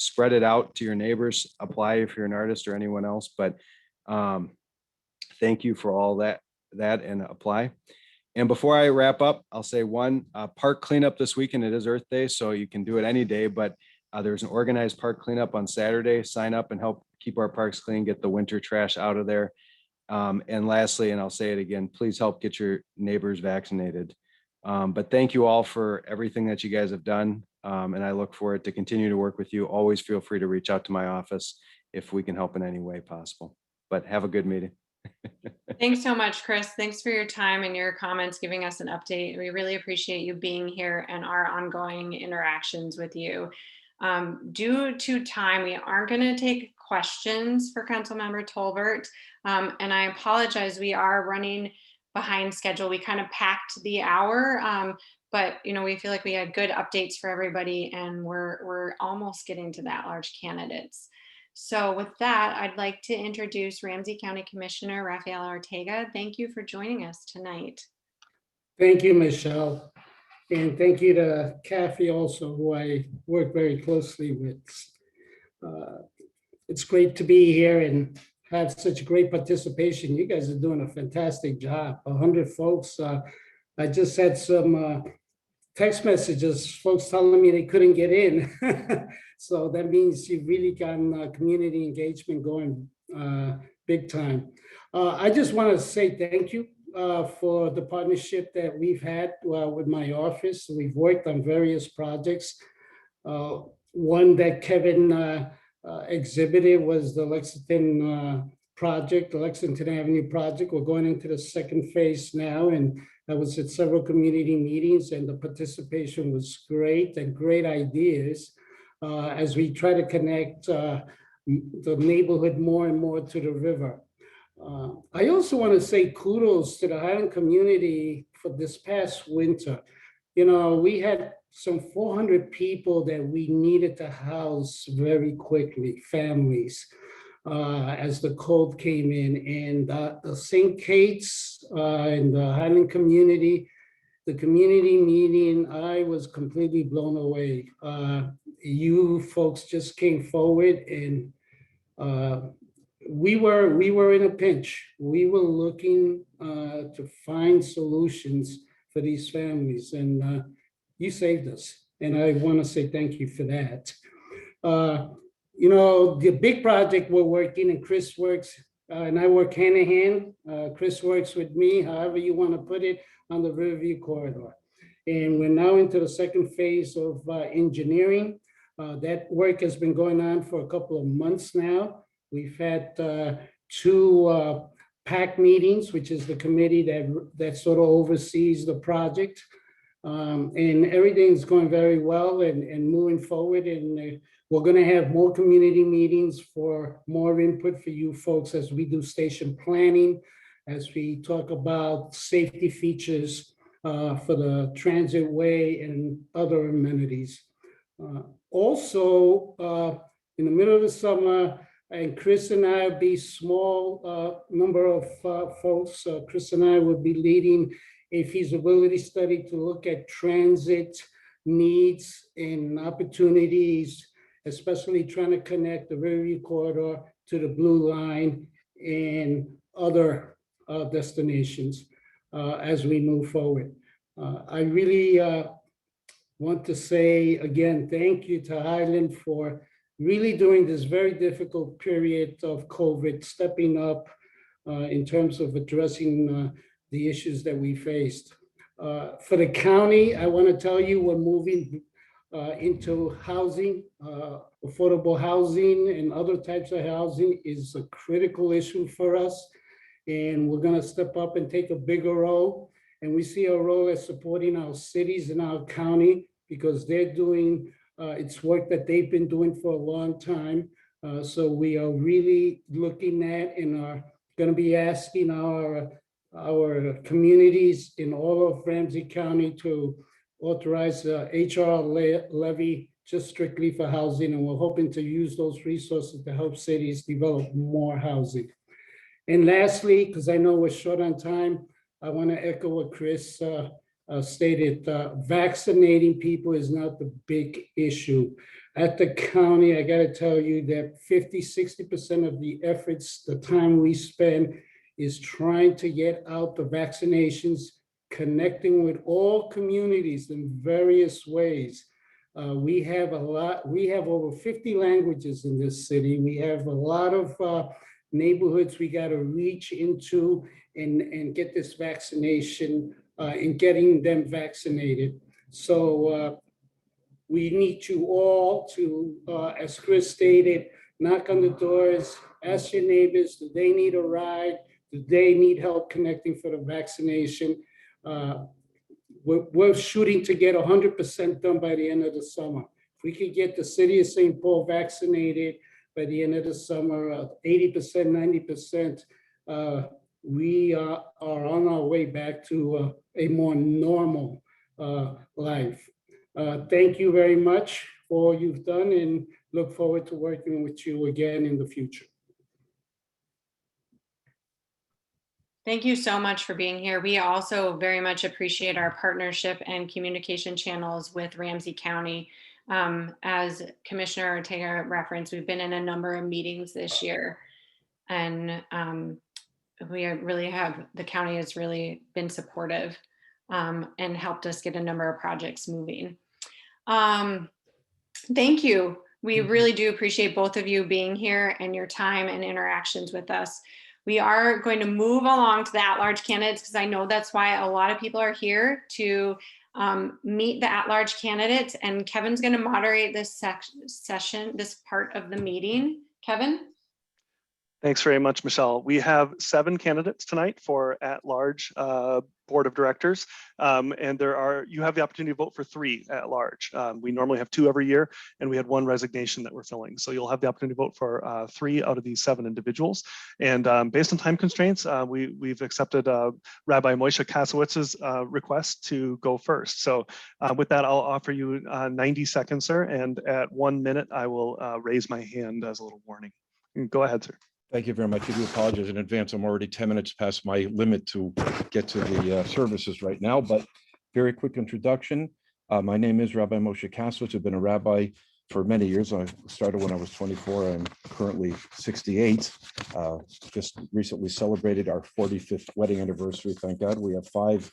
Speaker 13: Spread it out to your neighbors, apply if you're an artist or anyone else, but thank you for all that and apply. And before I wrap up, I'll say one park cleanup this weekend. It is Earth Day, so you can do it any day, but there's an organized park cleanup on Saturday. Sign up and help keep our parks clean, get the winter trash out of there. And lastly, and I'll say it again, please help get your neighbors vaccinated. But thank you all for everything that you guys have done. And I look forward to continue to work with you. Always feel free to reach out to my office if we can help in any way possible. But have a good meeting.
Speaker 6: Thanks so much, Chris. Thanks for your time and your comments, giving us an update. We really appreciate you being here and our ongoing interactions with you. Due to time, we aren't going to take questions for Councilmember Tolbert. And I apologize, we are running behind schedule. We kind of packed the hour, but we feel like we had good updates for everybody, and we're almost getting to that large candidates. So with that, I'd like to introduce Ramsey County Commissioner Rafael Ortega. Thank you for joining us tonight.
Speaker 14: Thank you, Michelle. And thank you to Kathy also, who I work very closely with. It's great to be here and have such great participation. You guys are doing a fantastic job. 100 folks. I just had some text messages, folks telling me they couldn't get in. So that means you've really gotten community engagement going big time. I just want to say thank you for the partnership that we've had with my office. We've worked on various projects. One that Kevin exhibited was the Lexington project, the Lexington Avenue project. We're going into the second phase now, and I was at several community meetings, and the participation was great and great ideas as we try to connect the neighborhood more and more to the river. I also want to say kudos to the Highland community for this past winter. We had some 400 people that we needed to house very quickly, families, as the cold came in. And the St. Kate's and the Highland community, the community meeting, I was completely blown away. You folks just came forward, and we were in a pinch. We were looking to find solutions for these families, and you saved us. And I want to say thank you for that. The big project we're working, and Chris works, and I work hand in hand. Chris works with me, however you want to put it, on the Riverview Corridor. And we're now into the second phase of engineering. That work has been going on for a couple of months now. We've had two PAC meetings, which is the committee that sort of oversees the project. And everything's going very well and moving forward. And we're going to have more community meetings for more input for you folks as we do station planning, as we talk about safety features for the transit way and other amenities. Also, in the middle of the summer, and Chris and I will be small number of folks. Chris and I will be leading a feasibility study to look at transit needs and opportunities, especially trying to connect the Riverview Corridor to the Blue Line and other destinations as we move forward. I really want to say again, thank you to Highland for really during this very difficult period of COVID, stepping up in terms of addressing the issues that we faced. For the county, I want to tell you we're moving into housing, affordable housing and other types of housing is a critical issue for us. And we're going to step up and take a bigger role. And we see a role as supporting our cities and our county because they're doing it's work that they've been doing for a long time. So we are really looking at and are going to be asking our communities in all of Ramsey County to authorize HR levy just strictly for housing. And we're hoping to use those resources to help cities develop more housing. And lastly, because I know we're short on time, I want to echo what Chris stated, vaccinating people is not the big issue. At the county, I got to tell you that 50–60% of the efforts, the time we spend is trying to get out the vaccinations, connecting with all communities in various ways. We have over 50 languages in this city. We have a lot of neighborhoods we got to reach into and get this vaccination and getting them vaccinated. So we need you all to, as Chris stated, knock on the doors, ask your neighbors, do they need a ride? Do they need help connecting for the vaccination? We're shooting to get 100% done by the end of the summer. If we could get the city of St. Paul vaccinated by the end of the summer, 80%, 90%, we are on our way back to a more normal life. Thank you very much for all you've done and look forward to working with you again in the future.
Speaker 6: Thank you so much for being here. We also very much appreciate our partnership and communication channels with Ramsey County. As Commissioner Ortega referenced, we've been in a number of meetings this year, and we really have, the county has really been supportive and helped us get a number of projects moving. Thank you. We really do appreciate both of you being here and your time and interactions with us. We are going to move along to the at-large candidates because I know that's why a lot of people are here to meet the at-large candidates, and Kevin's going to moderate this session, this part of the meeting. Kevin?
Speaker 9: Thanks very much, Michelle. We have 7 candidates tonight for at-large board of directors, and you have the opportunity to vote for 3 at large. We normally have 2 every year, and we had 1 resignation that we're filling. So you'll have the opportunity to vote for 3 out of these 7 individuals. And based on time constraints, we've accepted Rabbi Moshe Kasowitz's request to go first. So with that, I'll offer you 90 seconds, sir, and at 1 minute, I will raise my hand as a little warning. Go ahead, sir.
Speaker 15: Thank you very much. I do apologize in advance. I'm already 10 minutes past my limit to get to the services right now, but very quick introduction. My name is Rabbi Moshe Kasowitz. I've been a rabbi for many years. I started when I was 24. I'm currently 68. Just recently celebrated our 45th wedding anniversary. Thank God. We have 5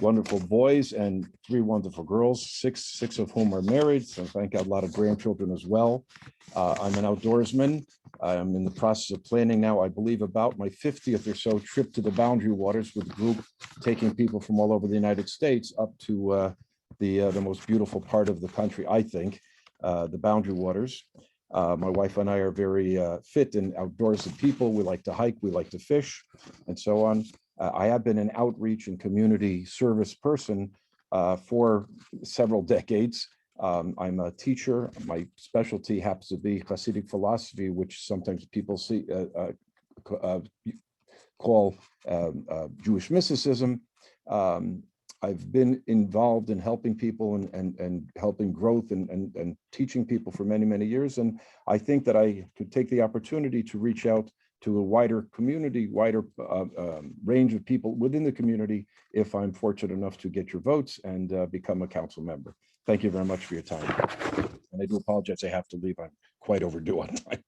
Speaker 15: wonderful boys and 3 wonderful girls, six of whom are married. So thank God, a lot of grandchildren as well. I'm an outdoorsman. I'm in the process of planning now, I believe, about my 50th or so trip to the Boundary Waters with a group taking people from all over the United States up to the most beautiful part of the country, I think, the Boundary Waters. My wife and I are very fit and outdoorsy people. We like to hike, we like to fish, and so on. I have been an outreach and community service person for several decades. I'm a teacher. My specialty happens to be Hasidic philosophy, which sometimes people call Jewish mysticism. I've been involved in helping people and helping growth and teaching people for many, many years. And I think that I could take the opportunity to reach out to a wider community, wider range of people within the community if I'm fortunate enough to get your votes and become a council member. Thank you very much for your time. And I do apologize, I have to leave. I'm quite overdue on time.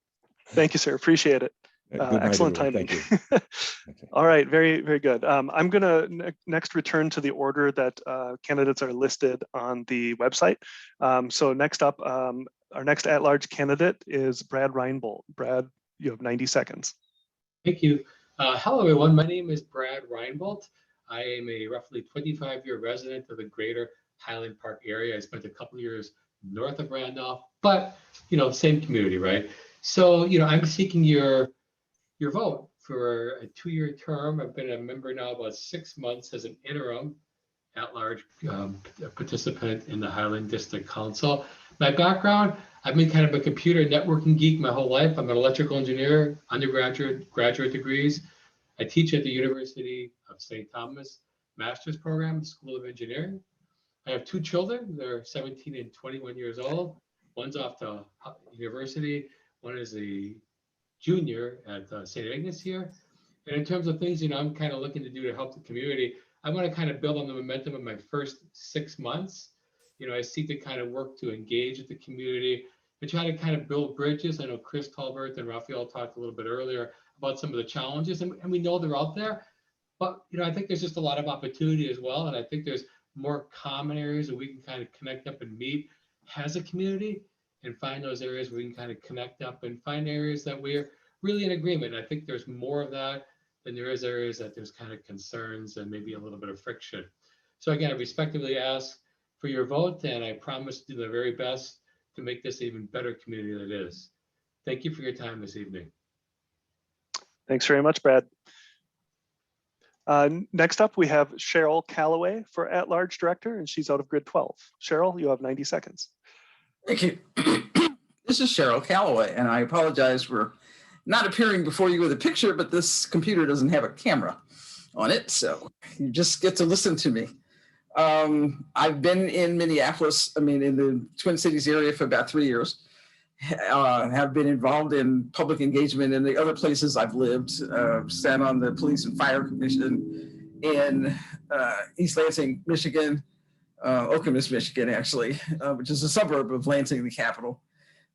Speaker 9: Thank you, sir. Appreciate it.
Speaker 15: Good night,
Speaker 9: Excellent
Speaker 15: everyone.
Speaker 9: timing.
Speaker 15: Thank you.
Speaker 9: All right, very, very good. I'm going to next return to the order that candidates are listed on the website. So next up, our next at-large candidate is Brad Reinbold. Brad, you have 90 seconds.
Speaker 4: Thank you. Hello, everyone. My name is Brad Reinbold. I am a roughly 25-year resident of the greater Highland Park area. I spent a couple of years north of Randolph, but, same community, right? So, I'm seeking your vote for a 2-year term. I've been a member now about 6 months as an interim at-large participant in the Highland District Council. My background, I've been kind of a computer networking geek my whole life. I'm an electrical engineer, undergraduate, graduate degrees. I teach at the University of St. Thomas Master's Program, School of Engineering. I have 2 children. They're 17 and 21 years old. One's off to university. One is a junior at St. Agnes here. And in terms of things, I'm kind of looking to do to help the community, I want to kind of build on the momentum of my first 6 months. I seek to kind of work to engage with the community and try to kind of build bridges. I know Chris Tolbert and Raphael talked a little bit earlier about some of the challenges, and we know they're out there. But, I think there's just a lot of opportunity as well. And I think there's more common areas that we can kind of connect up and meet as a community and find those areas where we can kind of connect up and find areas that we're really in agreement. I think there's more of that than there is areas that there's kind of concerns and maybe a little bit of friction. So again, I respectfully ask for your vote, and I promise to do the very best to make this an even better community than it is. Thank you for your time this evening.
Speaker 9: Thanks very much, Brad. Next up, we have Cheryl Calloway for at-large director, and she's out of grid 12. Cheryl, you have 90 seconds.
Speaker 16: Thank you. This is Cheryl Calloway, and I apologize for not appearing before you with a picture, but this computer doesn't have a camera on it, so you just get to listen to me. I've been in Minneapolis, in the Twin Cities area for about 3 years. Have been involved in public engagement in the other places I've lived, sat on the Police and Fire Commission in East Lansing, Michigan, Okemos, Michigan, actually, which is a suburb of Lansing, the capital.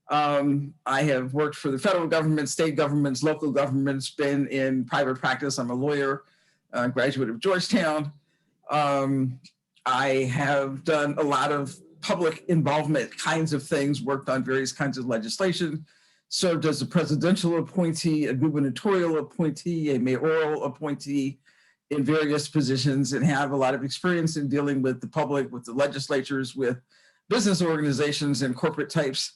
Speaker 16: I have worked for the federal government, state governments, local governments, been in private practice. I'm a lawyer, graduate of Georgetown. I have done a lot of public involvement kinds of things, worked on various kinds of legislation, served as a presidential appointee, a gubernatorial appointee, a mayoral appointee in various positions, and have a lot of experience in dealing with the public, with the legislatures, with business organizations and corporate types,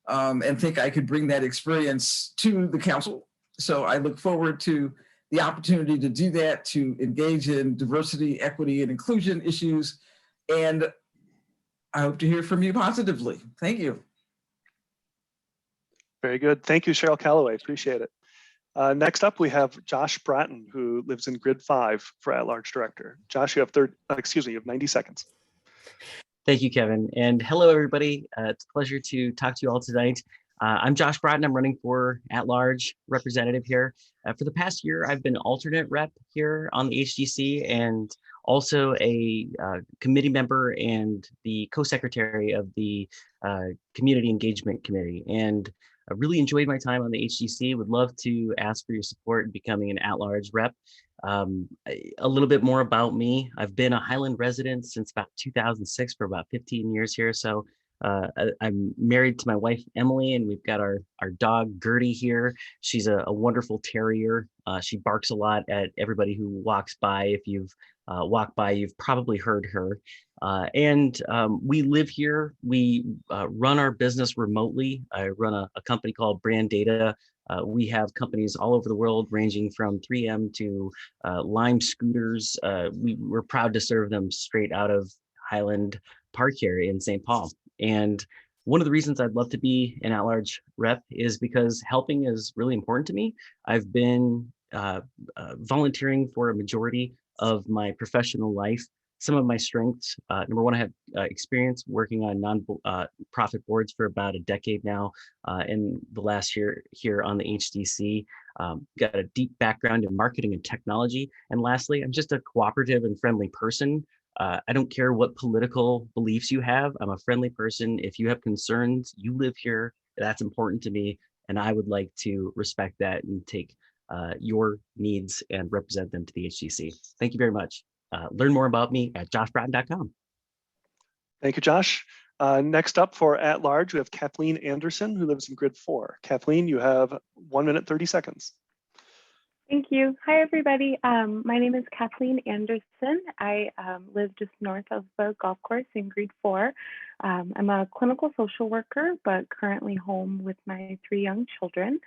Speaker 16: and think I could bring that experience to the council. So I look forward to the opportunity to do that, to engage in diversity, equity, and inclusion issues. And I hope to hear from you positively. Thank you.
Speaker 9: Very good. Thank you, Cheryl Calloway. Appreciate it. Next up, we have Josh Bratton, who lives in grid 5 for at-large director. Josh, you have 90 seconds.
Speaker 17: Thank you, Kevin. And hello, everybody. It's a pleasure to talk to you all tonight. I'm Josh Bratton. I'm running for at-large representative here. For the past year, I've been alternate rep here on the HDC and also a committee member and the co-secretary of the Community Engagement Committee. And I really enjoyed my time on the HDC. Would love to ask for your support in becoming an at-large rep. A little bit more about me. I've been a Highland resident since about 2006 for about 15 years here. So I'm married to my wife, Emily, and we've got our dog, Gertie, here. She's a wonderful terrier. She barks a lot at everybody who walks by. If you've walked by, you've probably heard her. And we live here. We run our business remotely. I run a company called Brand Data. We have companies all over the world, ranging from 3M to Lime scooters. We're proud to serve them straight out of Highland Park area in St. Paul. And one of the reasons I'd love to be an at-large rep is because helping is really important to me. I've been volunteering for a majority of my professional life. Some of my strengths, number one, I have experience working on non-profit boards for about a decade now. In the last year here on the HDC, got a deep background in marketing and technology. And lastly, I'm just a cooperative and friendly person. I don't care what political beliefs you have. I'm a friendly person. If you have concerns, you live here. That's important to me. And I would like to respect that and take your needs and represent them to the HDC. Thank you very much. Learn more about me at joshbratton.com.
Speaker 9: Thank you, Josh. Next up for at large, we have Kathleen Anderson, who lives in grid 4. Kathleen, you have 1 minute, 30 seconds.
Speaker 2: Thank you. Hi, everybody. My name is Kathleen Anderson. I live just north of the golf course in grade 4. I'm a clinical social worker, but currently home with my 3 young children.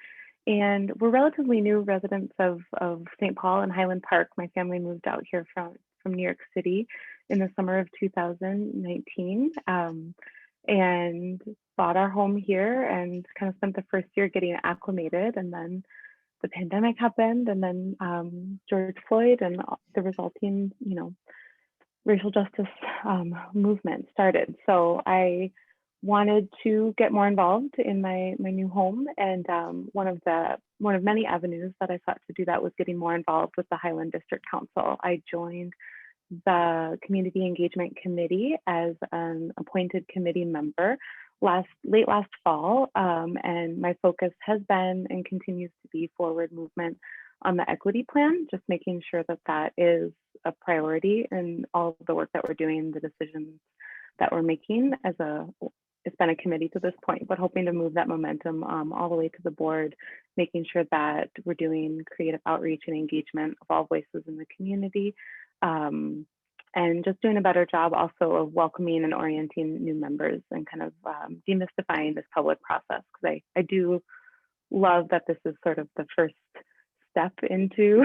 Speaker 2: And we're relatively new residents of St. Paul and Highland Park. My family moved out here from New York City in the summer of 2019 and bought our home here and kind of spent the first year getting acclimated. And then the pandemic happened, and then George Floyd and the resulting, racial justice movement started. So I wanted to get more involved in my new home, and one of many avenues that I sought to do that was getting more involved with the Highland District Council. I joined the Community Engagement Committee as an appointed committee member late last fall, and my focus has been and continues to be forward movement on the equity plan, just making sure that that is a priority in all of the work that we're doing, the decisions that we're making it's been a committee to this point, but hoping to move that momentum all the way to the board, making sure that we're doing creative outreach and engagement of all voices in the community, and just doing a better job also of welcoming and orienting new members and kind of demystifying this public process, because I do love that this is sort of the first step into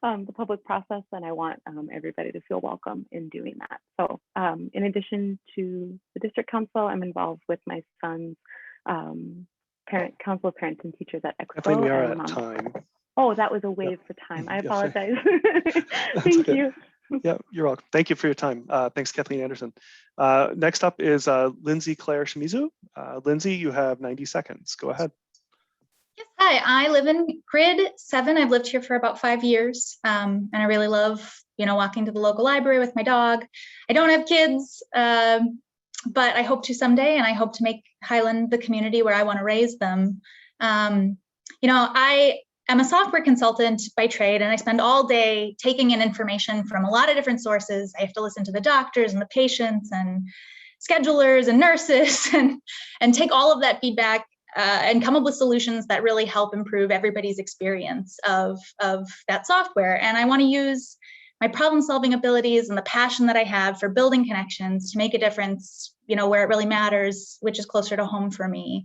Speaker 2: the public process, and I want everybody to feel welcome in doing that. So in addition to the district council, I'm involved with my son's council of parents and teachers at Expo.
Speaker 9: Kathleen, we are at time.
Speaker 2: Oh, that was a wave for time. I apologize. Thank you.
Speaker 9: Yeah, you're welcome. Thank you for your time. Thanks, Kathleen Anderson. Next up is Lindsay Claire Shimizu. Lindsay, you have 90 seconds. Go ahead.
Speaker 18: Yes, hi, I live in grid 7. I've lived here for about 5 years, and I really love, walking to the local library with my dog. I don't have kids, but I hope to someday, and I hope to make Highland the community where I want to raise them. I am a software consultant by trade, and I spend all day taking in information from a lot of different sources. I have to listen to the doctors and the patients and schedulers and nurses and take all of that feedback and come up with solutions that really help improve everybody's experience of that software. And I want to use my problem-solving abilities and the passion that I have for building connections to make a difference, where it really matters, which is closer to home for me.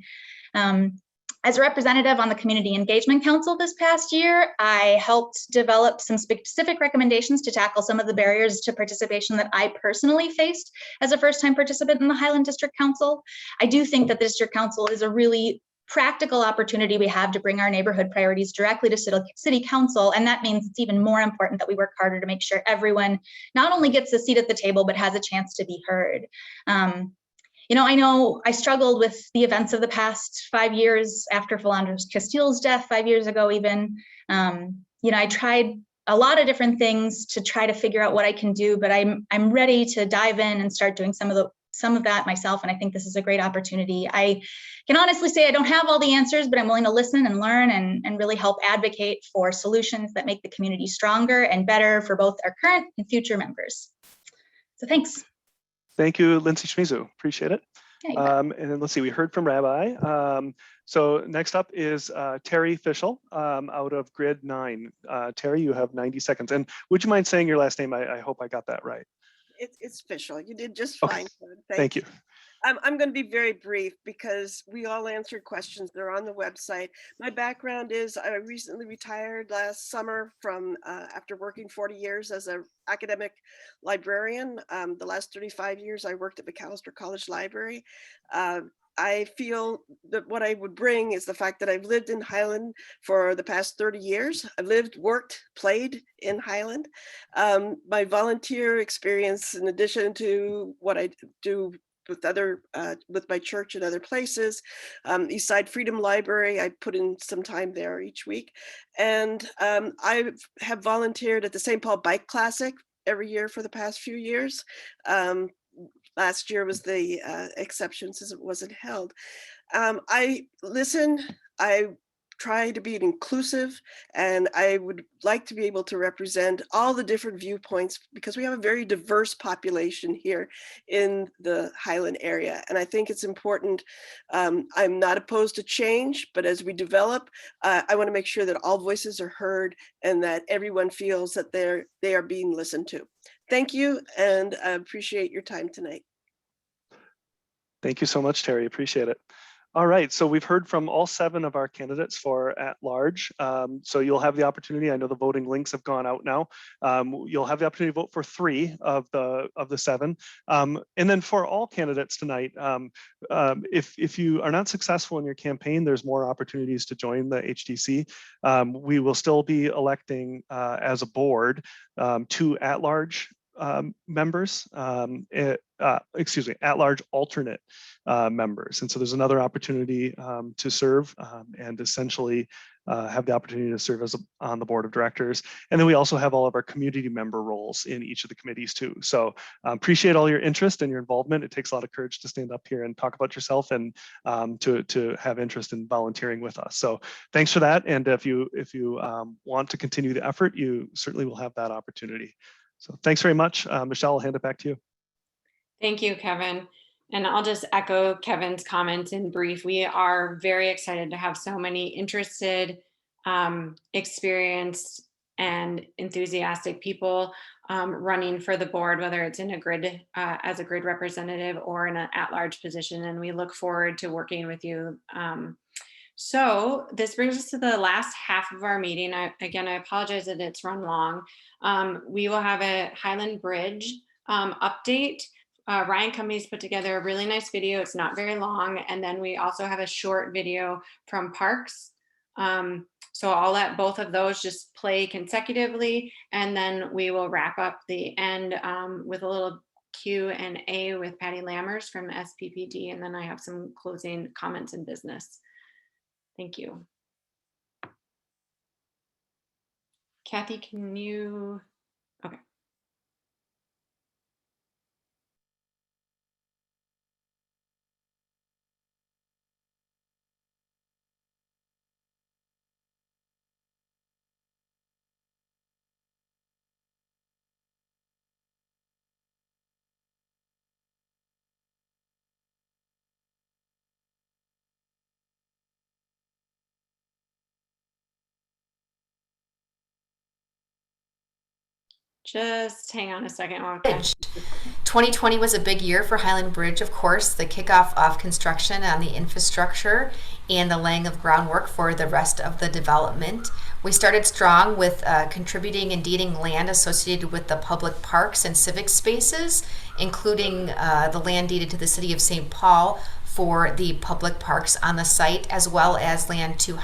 Speaker 18: As a representative on the Community Engagement Council this past year, I helped develop some specific recommendations to tackle some of the barriers to participation that I personally faced as a first-time participant in the Highland District Council. I do think that the District Council is a really practical opportunity we have to bring our neighborhood priorities directly to City Council, and that means it's even more important that we work harder to make sure everyone not only gets a seat at the table, but has a chance to be heard. I know I struggled with the events of the past 5 years after Philandro Castile's death 5 years ago even. I tried a lot of different things to try to figure out what I can do, but I'm ready to dive in and start doing some of that myself, and I think this is a great opportunity. I can honestly say I don't have all the answers, but I'm willing to listen and learn and really help advocate for solutions that make the community stronger and better for both our current and future members. So thanks.
Speaker 9: Thank you, Lindsay Shimizu. Appreciate it. And then let's see, we heard from Rabbi. So next up is Terry Fischel out of Grid 9. Terry, you have 90 seconds. And would you mind saying your last name? I hope I got that right.
Speaker 19: It's official. You did just
Speaker 9: Okay.
Speaker 19: fine. Bud.
Speaker 9: Thank you.
Speaker 19: I'm going to be very brief because we all answered questions. They're on the website. My background is I recently retired last summer from after working 40 years as an academic librarian. The last 35 years I worked at McAllister College Library. I feel that what I would bring is the fact that I've lived in Highland for the past 30 years. I've lived, worked, played in Highland. My volunteer experience, in addition to what I do with my church and other places, Eastside Freedom Library, I put in some time there each week. And I have volunteered at the St. Paul Bike Classic every year for the past few years. Last year was the exception since it wasn't held. I listen, I try to be inclusive, and I would like to be able to represent all the different viewpoints because we have a very diverse population here in the Highland area. And I think it's important. I'm not opposed to change, but as we develop, I want to make sure that all voices are heard and that everyone feels that they are being listened to. Thank you, and I appreciate your time tonight.
Speaker 9: Thank you so much, Terry. Appreciate it. All right, so we've heard from all 7 of our candidates for at large. So you'll have the opportunity. I know the voting links have gone out now. You'll have the opportunity to vote for 3 of the 7. And then for all candidates tonight, if you are not successful in your campaign, there's more opportunities to join the HDC. We will still be electing as a board 2 at-large members, at-large alternate members. And so there's another opportunity to serve and essentially have the opportunity to serve as on the board of directors. And then we also have all of our community member roles in each of the committees too. So appreciate all your interest and your involvement. It takes a lot of courage to stand up here and talk about yourself and to have interest in volunteering with us. So thanks for that. And if you want to continue the effort, you certainly will have that opportunity. So thanks very much. Michelle, I'll hand it back to you.
Speaker 6: Thank you, Kevin. And I'll just echo Kevin's comments in brief. We are very excited to have so many interested, experienced, and enthusiastic people running for the board, whether it's in a grid as a grid representative or in an at-large position. And we look forward to working with you. So this brings us to the last half of our meeting. I apologize that it's run long. We will have a Highland Bridge update. Ryan Cummings put together a really nice video. It's not very long. And then we also have a short video from Parks. So I'll let both of those just play consecutively. And then we will wrap up the end with a little Q&A with Patty Lammers from SPPD. And then I have some closing comments and business. Thank you. Kathy, can you, okay. Just hang on a second. While
Speaker 20: 2020 was a big year for Highland Bridge, of course, the kickoff of construction on the infrastructure and the laying of groundwork for the rest of the development. We started strong with contributing and deeding land associated with the public parks and civic spaces, including the land deeded to the city of St. Paul for the public parks on the site, as well as land to